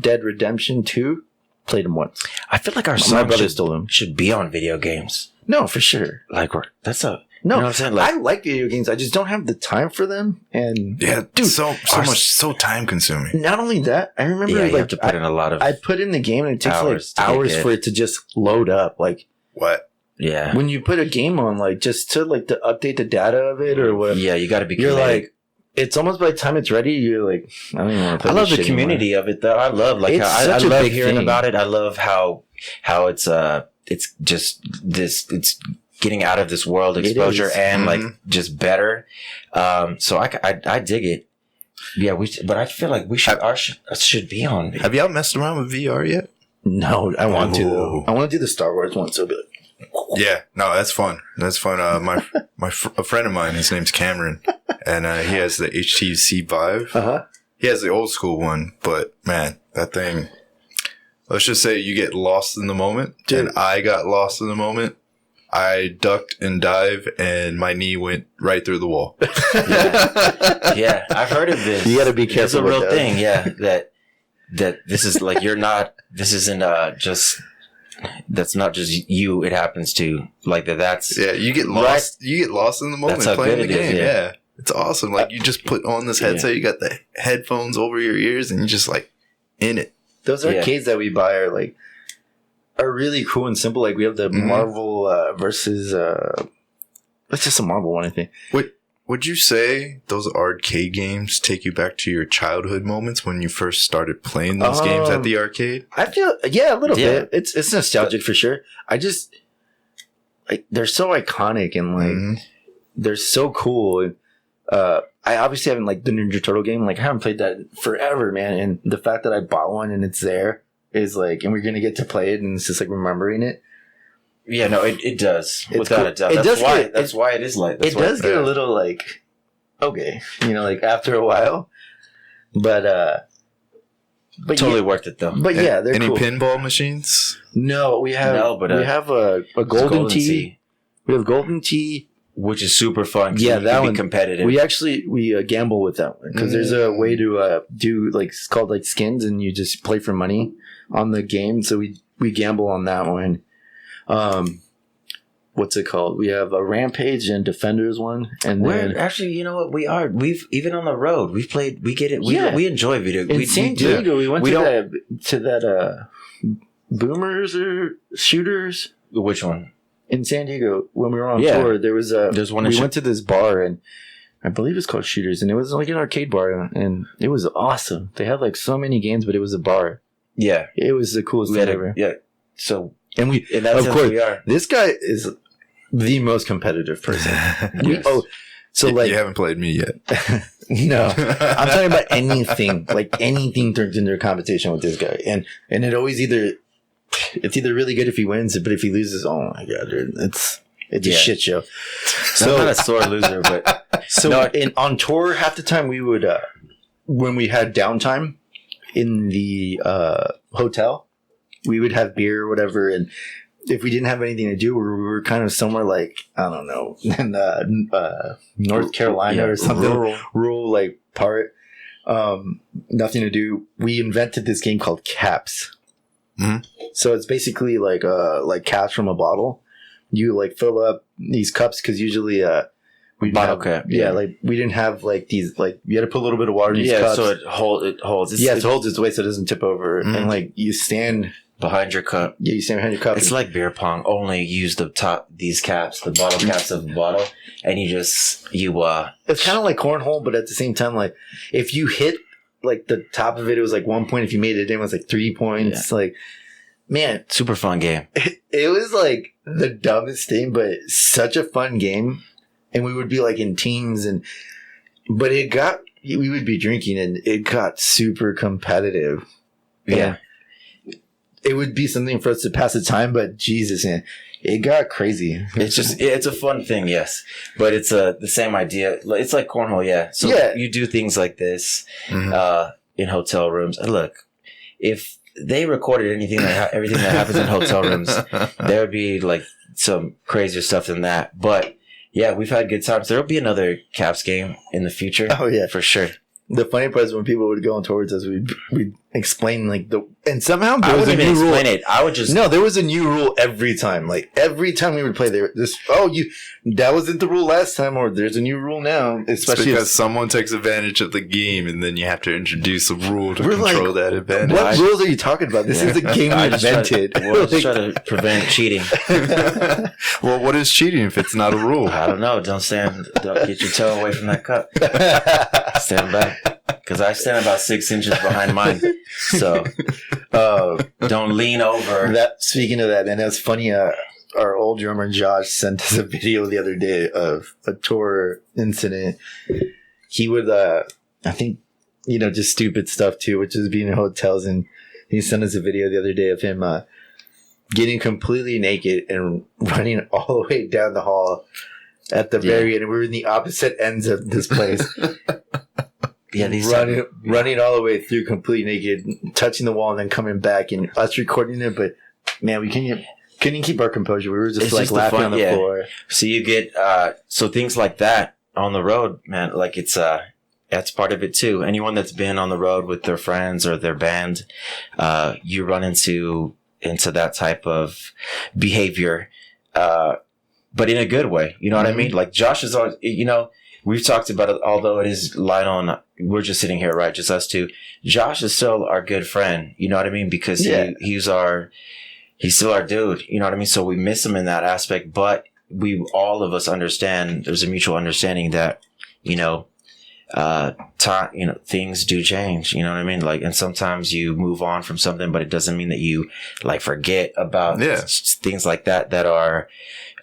Dead Redemption 2. Played them once. I feel like my brother stole them. Should be on video games. No, for sure. Like that's a. No, you know what I'm saying? Like, I like video games. I just don't have the time for them. And yeah, dude, so time consuming. Not only that, I remember you have to put in a lot of. I put in the game and it takes hours for it to just load up. Like what? Yeah. When you put a game on, like just to update the data of it or whatever. Yeah, you got to be. You're like, it's almost by the time it's ready. You're like, I don't even want to play. I love the community of it though. I love I love hearing about it. I love how it's just this. It's getting out of this world exposure and like just better. So I dig it. Yeah, but I feel like we should be on. Have y'all messed around with VR yet? No, I want to though. I want to do the Star Wars one. So be like, yeah, no, that's fun. That's fun. A friend of mine, his name's Cameron, and he has the HTC Vive. He has the old school one, but man, that thing. Let's just say you get lost in the moment, and I got lost in the moment. I ducked and dived, and my knee went right through the wall. Yeah, I've heard of this. You got to be careful. It's a real thing. Yeah, that this is like you're not. This isn't just. That's not just you. It happens to like that. That's you get lost. Right. You get lost in the moment playing the game. Yeah, it's awesome. Like you just put on this headset. You got the headphones over your ears, and you're just like in it. Those arcades that we buy are really cool and simple. Like we have the Marvel versus it's just a Marvel one, I think. Would you say those arcade games take you back to your childhood moments when you first started playing those games at the arcade? I feel a little bit. It's nostalgic for sure. I just like they're so iconic and like they're so cool. And, I obviously haven't like the Ninja Turtle game. Like I haven't played that forever, man. And the fact that I bought one and it's there is like, and we're gonna get to play it, and it's just like remembering it. Yeah, no, it does. Without a doubt. That's why it is like. It does get a little like, okay, like after a while, but totally worth it though. But yeah, they're any cool. pinball machines? No, we have. We have a golden tee. We have golden tee. Which is super fun. Yeah, that one competitive. We gamble with that one because there's a way to do like it's called like skins, and you just play for money on the game. So we gamble on that one. What's it called? We have a Rampage and Defenders one, and then actually, you know what? We've even on the road we've played. We get it. We enjoy video. In San Diego, we went to that Boomers or Shooters. Which one? In San Diego, when we were on tour, there's one. We went to this bar, and I believe it's called Shooters, and it was like an arcade bar, and it was awesome. They had like so many games, but it was a bar. Yeah, it was the coolest thing ever. Yeah, so and of course, this guy is the most competitive person. You haven't played me yet. No, I'm talking about anything. Like anything turns into a competition with this guy, and it always it's either really good if he wins, but if he loses, oh my god, dude, it's a shit show. So I'm not a sore loser, but on tour, half the time we would when we had downtime in the hotel, we would have beer or whatever, and if we didn't have anything to do, we were kind of somewhere like I don't know in North Carolina or something rural like part. nothing to do. We invented this game called Caps. Mm-hmm. So it's basically like caps from a bottle. You like fill up these cups because usually bottle cap. Yeah, like we didn't have like these like you had to put a little bit of water in these cups. So it holds. It holds its weight so it doesn't tip over. And like you stand behind your cup. Yeah, you stand behind your cup. It's like beer pong. Only use these caps, the bottle caps of the bottle, and it's kind of like cornhole, but at the same time, like if you hit like the top of it, it was like 1 point. If you made it in, it was like 3 points. Yeah. Like, man, super fun game. It was like the dumbest thing, but such a fun game. And we would be like in teams, but we would be drinking, and it got super competitive. Yeah. It would be something for us to pass the time, but Jesus, man, it got crazy. It's a fun thing, yes, but it's the same idea. It's like cornhole, yeah. So you do things like this in hotel rooms. And look, if they recorded everything that happens in hotel rooms, there would be like some crazier stuff than that. But yeah, we've had good times. There'll be another Caps game in the future. Oh yeah, for sure. The funny part is when people would go on towards us, we'd explain like and somehow there I was a wouldn't new even explain rule. it. I would just there was a new rule every time. Like every time we would play, that wasn't the rule last time, or there's a new rule now. Especially because someone takes advantage of the game, and then you have to introduce a rule to control that advantage. What rules are you talking about? This is a game we invented. We're just trying to prevent cheating. Well, what is cheating if it's not a rule? I don't know. Don't get your toe away from that cup. Stand back. Because I stand about 6 inches behind mine. So don't lean over. Speaking of that, and that's funny, our old drummer Josh sent us a video the other day of a tour incident. He would, I think, just stupid stuff too, which is being in hotels. And he sent us a video the other day of him getting completely naked and running all the way down the hall at the very end. We were in the opposite ends of this place. Yeah, running all the way through completely naked, touching the wall, and then coming back, and us recording it. But man, we couldn't keep our composure. We were just laughing on the floor. So you get so things like that on the road, man. Like that's part of it too. Anyone that's been on the road with their friends or their band, you run into that type of behavior, but in a good way. You know what I mean? Like Josh is always, we've talked about it, although it is light on. We're just sitting here, right? Just us two. Josh is still our good friend. You know what I mean? Because he's still our dude. You know what I mean? So we miss him in that aspect, but all of us understand. There's a mutual understanding that, time, things do change. You know what I mean? Like, and sometimes you move on from something, but it doesn't mean that you like forget about things like that are.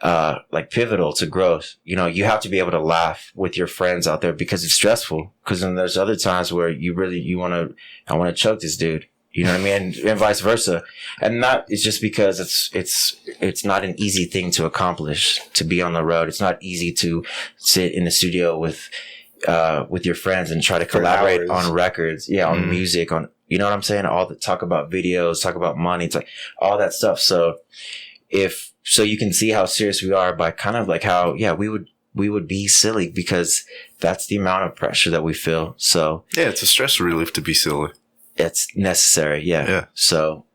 Like pivotal to growth. You have to be able to laugh with your friends out there because it's stressful. Because then there's other times where I want to choke this dude. You know what I mean? And vice versa. And it's just because it's not an easy thing to accomplish to be on the road. It's not easy to sit in the studio with your friends and try to collaborate on records. Yeah. On music, on, you know what I'm saying? Talk about videos, talk about money, all that stuff. So you can see how serious we are by kind of like how, we would be silly because that's the amount of pressure that we feel. So yeah, it's a stress relief to be silly. It's necessary. Yeah. So,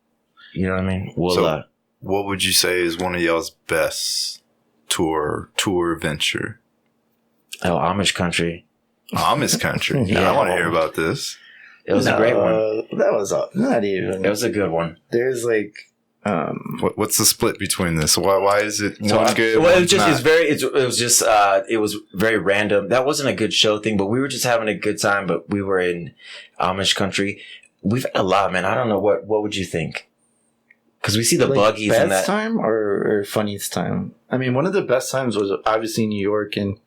you know what I mean? What would you say is one of y'all's best tour venture? Oh, Amish country. Amish country. Yeah, I want to hear about this. It was a great one. That was not even. It was a good one. There's like. What's the split between this? Why is it one good? Well, it was very random. That wasn't a good show thing, but we were just having a good time. But we were in Amish country. We've had a lot, man. I don't know what would you think? Because we see the buggies and that. Best time or funniest time? I mean, one of the best times was obviously New York and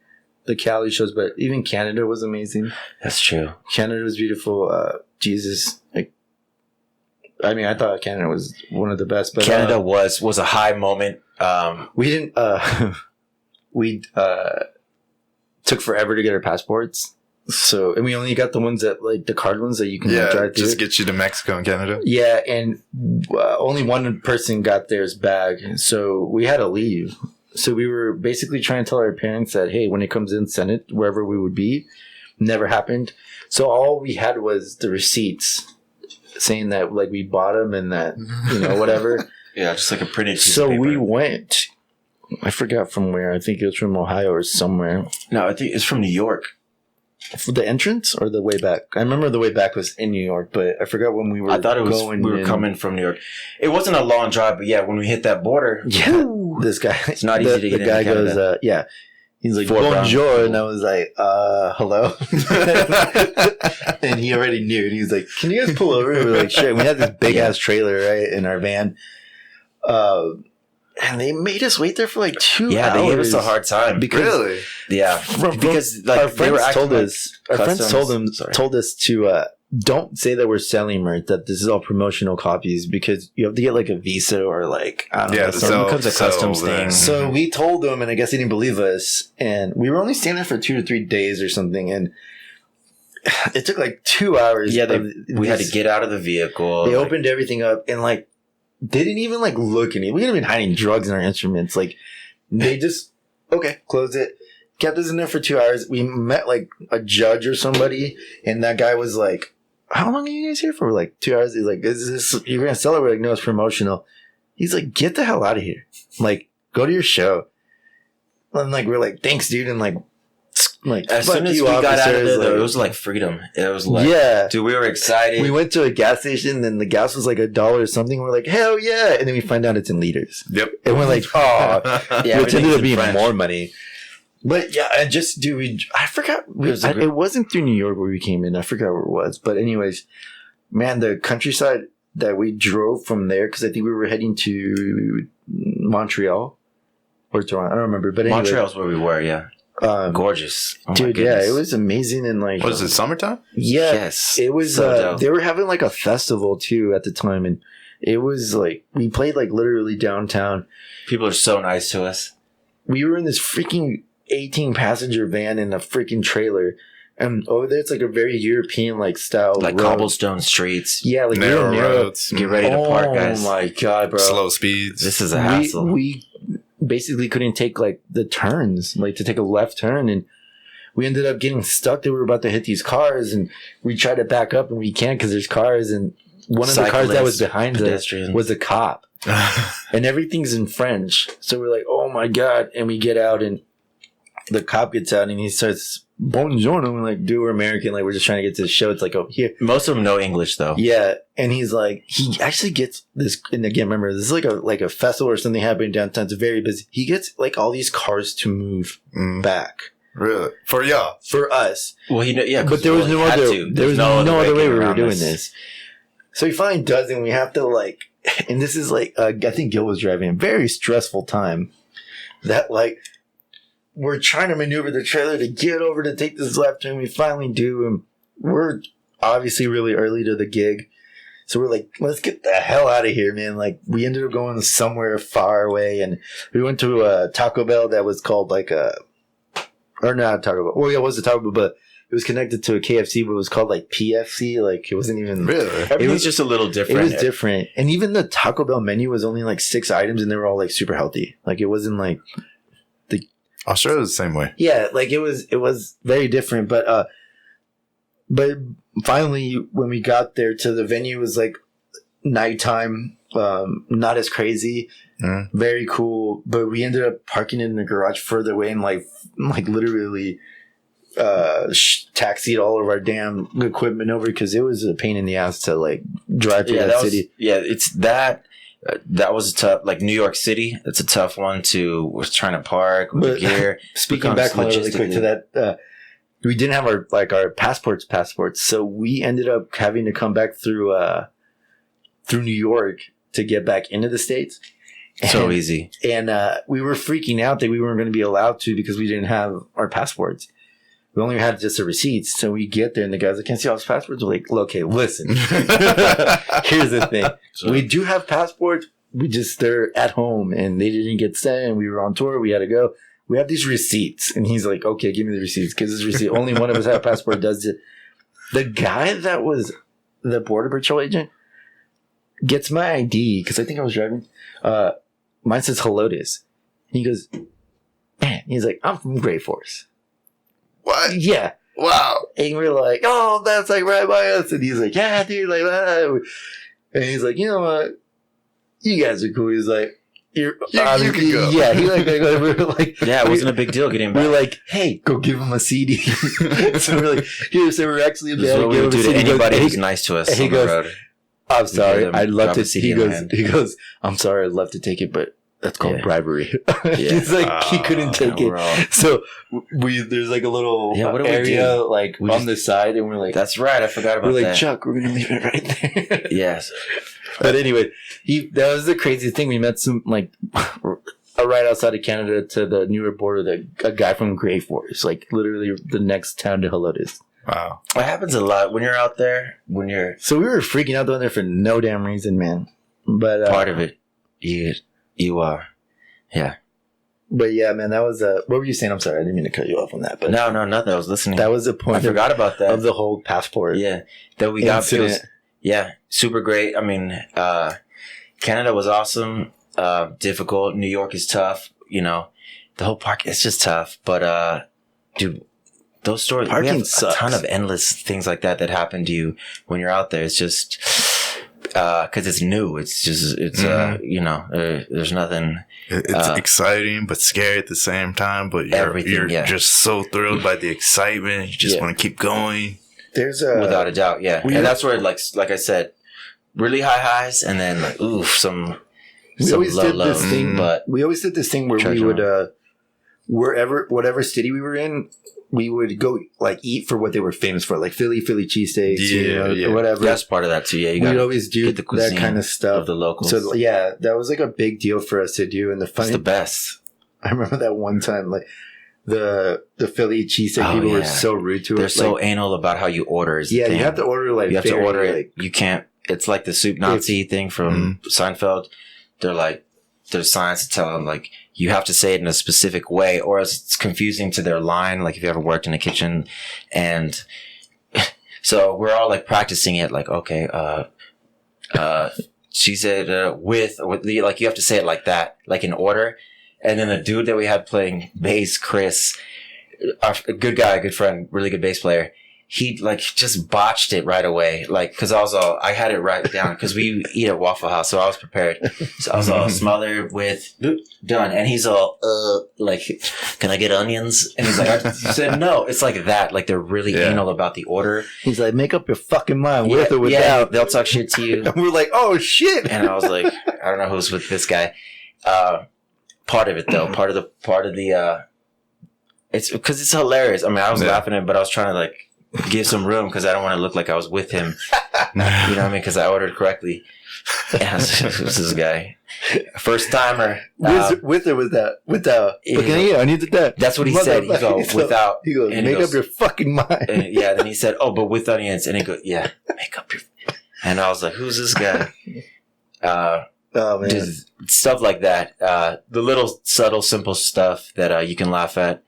the Cali shows, but even Canada was amazing. That's true. Canada was beautiful. Jesus. I mean, I thought Canada was one of the best. But Canada was a high moment. We didn't. We took forever to get our passports. So, and we only got the ones that, like, the card ones that you can drive through. Just get you to Mexico and Canada. Yeah, and only one person got theirs back. So we had to leave. So we were basically trying to tell our parents that, hey, when it comes in, send it wherever we would be. never happened. So all we had was the receipts saying that like we bought them and that, whatever. Yeah, just like a printed piece So of paper. we went, I forgot from where. I think it was from Ohio or somewhere. No, I think it's from New York. For the entrance or the way back? I remember the way back was in New York, but I forgot when we were. I thought it was we were coming from New York. It wasn't a long drive, but yeah, when we hit that border, this guy. It's not easy to get. The guy goes, He's like, bonjour, and I was like, hello. And he already knew, and he's like, can you guys pull over? And we're like, sure. And we had this big ass trailer right in our van. And they made us wait there for like 2 hours. Yeah, they gave us a hard time. Really? Yeah, because like our friends told us. Our friends told us to don't say that we're selling merch. That this is all promotional copies because you have to get like a visa or like I don't know. It becomes a customs thing. So we told them, and I guess they didn't believe us. And we were only staying there for 2 to 3 days or something, and it took like 2 hours. Yeah, we had to get out of the vehicle. They opened everything up and like. They didn't even like look at me. We could have been hiding drugs in our instruments. Like they just closed it. Kept us in there for 2 hours. We met like a judge or somebody, and that guy was like, "How long are you guys here for?" We're like 2 hours. He's like, "Is this you're gonna sell it?" We're like, "No, it's promotional." He's like, "Get the hell out of here! Like, go to your show." And like we're like, "Thanks, dude," and like as soon as we got out of there, it was like freedom. It was like, dude, we were excited. We went to a gas station, and the gas was like $1 or something. We're like, hell yeah! And then we find out it's in liters. Yep. And we're like, oh, yeah, which ended up being more money. But yeah, I forgot. It wasn't through New York where we came in. I forgot where it was. But anyways, man, the countryside that we drove from there, because I think we were heading to Montreal or Toronto. I don't remember. But anyway, Montreal's where we were. Yeah. Gorgeous. Dude, yeah, it was amazing. And like, was it summertime? Yeah, yes, it was. They were having like a festival too at the time, and it was like we played like literally downtown. People are so nice to us. We were in this freaking 18-passenger van in a freaking trailer, and over there it's like a very European like style, like road. Cobblestone streets. Yeah, like narrow roads. Get ready to park, guys. Oh my god, bro! Slow speeds. This is a hassle. We basically couldn't take like the turns, like to take a left turn, and we ended up getting stuck there. We were about to hit these cars, and we tried to back up, and we can't because there's cars, and one of the cars that was behind us was a cop, and everything's in French. So we're like, oh my god, and we get out, and the cop gets out, and he starts bonjour, and we're like, dude, we're American, like we're just trying to get to the show. It's like over here. Most of them know English though. Yeah, and he's like, he actually gets this, and again, remember, this is like a festival or something happening downtown. It's very busy. He gets like all these cars to move back. Really? For y'all? For us. Well, but there was no other. There was no other way we were doing this. So he finally does it, and we have to like, and this is like, I think Gil was driving a very stressful time. That like. We're trying to maneuver the trailer to get over to take this left turn. We finally do. And we're obviously really early to the gig. So we're like, let's get the hell out of here, man. Like, we ended up going somewhere far away. And we went to a Taco Bell that was called like or not Taco Bell. Well, yeah, it was a Taco Bell, but it was connected to a KFC, but it was called like PFC. Like, it wasn't even. Really? It was just a little different. It was different. And even the Taco Bell menu was only like 6 items, and they were all like super healthy. Like, it wasn't like. Australia was the same way. Yeah, like it was very different, but finally when we got there to the venue, it was like nighttime, not as crazy, very cool. But we ended up parking in the garage further away and like literally taxied all of our damn equipment over because it was a pain in the ass to like drive through that city. It's that. That was a tough, like New York City. It's a tough one to. Was trying to park with the gear. Speaking back really quick to that, we didn't have our passports, so we ended up having to come back through New York to get back into the States. So easy, and we were freaking out that we weren't going to be allowed to because we didn't have our passports. We only had just the receipts. So we get there and the guys like, can't see all his passports. We're like, okay, listen. Here's the thing. So, we do have passports. They're at home and they didn't get sent and we were on tour. We had to go. We have these receipts. And he's like, okay, give me the receipts. Because this receipt, only one of us had a passport does it. The guy that was the Border Patrol agent gets my ID because I think I was driving. Mine says Helotes. He goes, man, he's like, I'm from Great Force. What? Yeah. wow. And we're like, oh, that's like right by us. And he's like, yeah, dude, like that. And he's like, you know what? You guys are cool. He's like, you can go. Yeah, he like we were like, yeah, it wasn't a big deal getting back. We're like, hey, go give him a CD. So we're like, here, so we're actually this is what we would do to anybody who's nice to us on the road. I'm sorry, I'd love to. He goes, I'm sorry, I'd love to take it, but that's called bribery. He's like, he couldn't take it. So there's like a little area like on the side, and we're like, that's right, I forgot about that. We're like, Chuck, we're gonna leave it right there. Yes. But anyway, that was the crazy thing. We met some like right outside of Canada to the newer border. A guy from Grey Forest, like literally the next town to Helotes. Wow, it happens a lot when you're out there. So we were freaking out down there for no damn reason, man. But part of it, you are, yeah. But yeah, man, that was what were you saying? I'm sorry, I didn't mean to cut you off on that. But no, nothing. I was listening. That was the point. I forgot about that of the whole passport. Yeah, that we got. Yeah, super great. I mean, Canada was awesome. Difficult. New York is tough. You know, the whole park is just tough. But dude, those stories. Parking we have sucks. A ton of endless things like that happen to you when you're out there. It's just because it's new. It's just you know, there's nothing. It's exciting but scary at the same time. But you're just so thrilled by the excitement. You just want to keep going. There's without a doubt, yeah. And that's where, like I said, really high highs, and then like, some low lows. But we always did this thing where we would, whatever city we were in, we would go like eat for what they were famous for, like Philly cheesesteaks, or whatever. That's part of that too. Yeah, we'd always do that kind of stuff of the locals. So yeah, that was like a big deal for us to do, and it's the best. I remember that one time, like. The Philly cheesesteak people were so rude to us. They're so anal about how you order. You have to order like you have to order it. You can't. It's like the soup Nazi thing from Seinfeld. They're like, there's signs to tell them like you have to say it in a specific way, or else it's confusing to their line. Like if you ever worked in a kitchen, and so we're all like practicing it. Like okay, she said with like you have to say it like that, like in order. And then the dude that we had playing bass, Chris, a good guy, a good friend, really good bass player, he like just botched it right away. Like, cause I had it right down cause we eat at Waffle House. So I was prepared. So I was all smothered with done. And he's all, like, can I get onions? And he's like, I said, no, it's like that. Like they're really anal about the order. He's like, make up your fucking mind with or without. Yeah, they'll talk shit to you. And we're like, oh shit. And I was like, I don't know who's with this guy. Part of it though, part of the, it's because it's hilarious. I mean, I was laughing at it, but I was trying to like give some room because I don't want to look like I was with him. You know what I mean? Because I ordered correctly. Yeah, who's this guy? First timer. With or without? Without. But can I get onions with that? That's what he said. He goes, without. He goes, make up your fucking mind. And, then he said, oh, but with onions. And he goes, yeah, make up your. And I was like, who's this guy? Oh man, just stuff like that. The little subtle, simple stuff that you can laugh at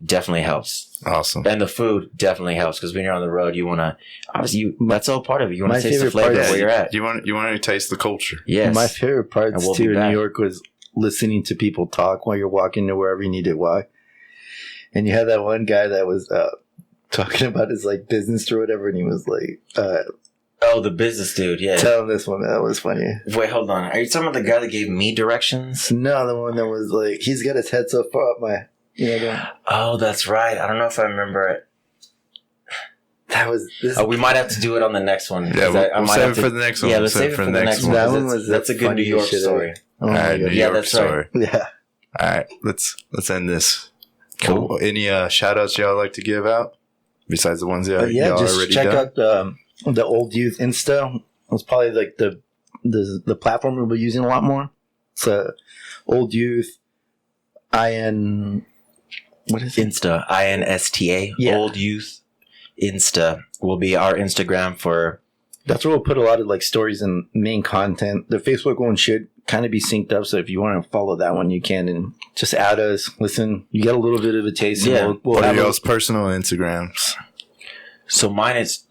definitely helps. Awesome. And the food definitely helps because when you're on the road, you want to obviously that's all part of it. You want to taste the flavor where you're at. You want to taste the culture. Yes. My favorite parts too in New York was listening to people talk while you're walking to wherever you need to walk. And you had that one guy that was talking about his like business or whatever, and he was like. Oh, the business dude, yeah. Tell him this one, man. That was funny. Wait, hold on. Are you talking about the guy that gave me directions? No, the one that was like, he's got his head so far up my, Oh, that's right. I don't know if I remember it. That was this. We might have to do it on the next one. Yeah, we'll save it for the next one. Yeah, let's save it for the next one. That one was that's a good New York story. Oh, all right, New York story. Right. Yeah. All right, let's end this. Cool. Any shout outs y'all like to give out besides the ones y'all just already check done? out the Old Youth Insta. It's probably like the platform we'll be using a lot more. So Old Youth, what is it? Insta, INSTA, Old Youth Insta will be our Instagram for. That's where we'll put a lot of like stories and main content. The Facebook one should kind of be synced up, so if you want to follow that one, you can, and just add us. Listen, you get a little bit of a taste. Yeah, we'll have y'all's personal Instagrams. So mine is.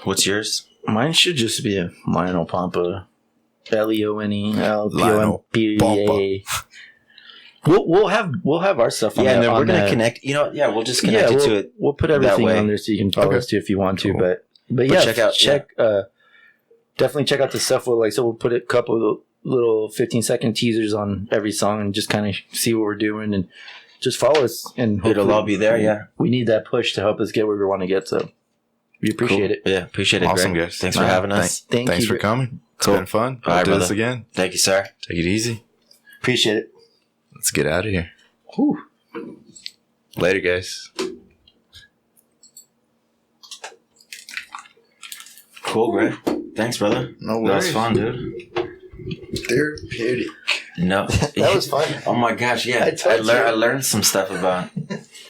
What's yours? Mine should just be a Leonel Pompa. LeonelPompa. We'll have our stuff on and then on we're going to the, connect. We'll just connect it to it. We'll put everything on there so you can follow us too if you want to. But yeah, definitely check out the stuff. We'll put a couple of little 15-second teasers on every song and just kind of see what we're doing and just follow us. And it'll all be there. Yeah, we need that push to help us get where we want to get. So we appreciate it. Yeah, appreciate it. Awesome, Greg. guys. Thanks for having us. Thanks for coming. It's been fun. We'll do this again. Thank you, sir. Take it easy. Appreciate it. Let's get out of here. Whew. Later, guys. Cool, Greg. Thanks, brother. No worries. That was fun, dude. Therapeutic. No. That was fun. Oh my gosh, yeah. I learned some stuff about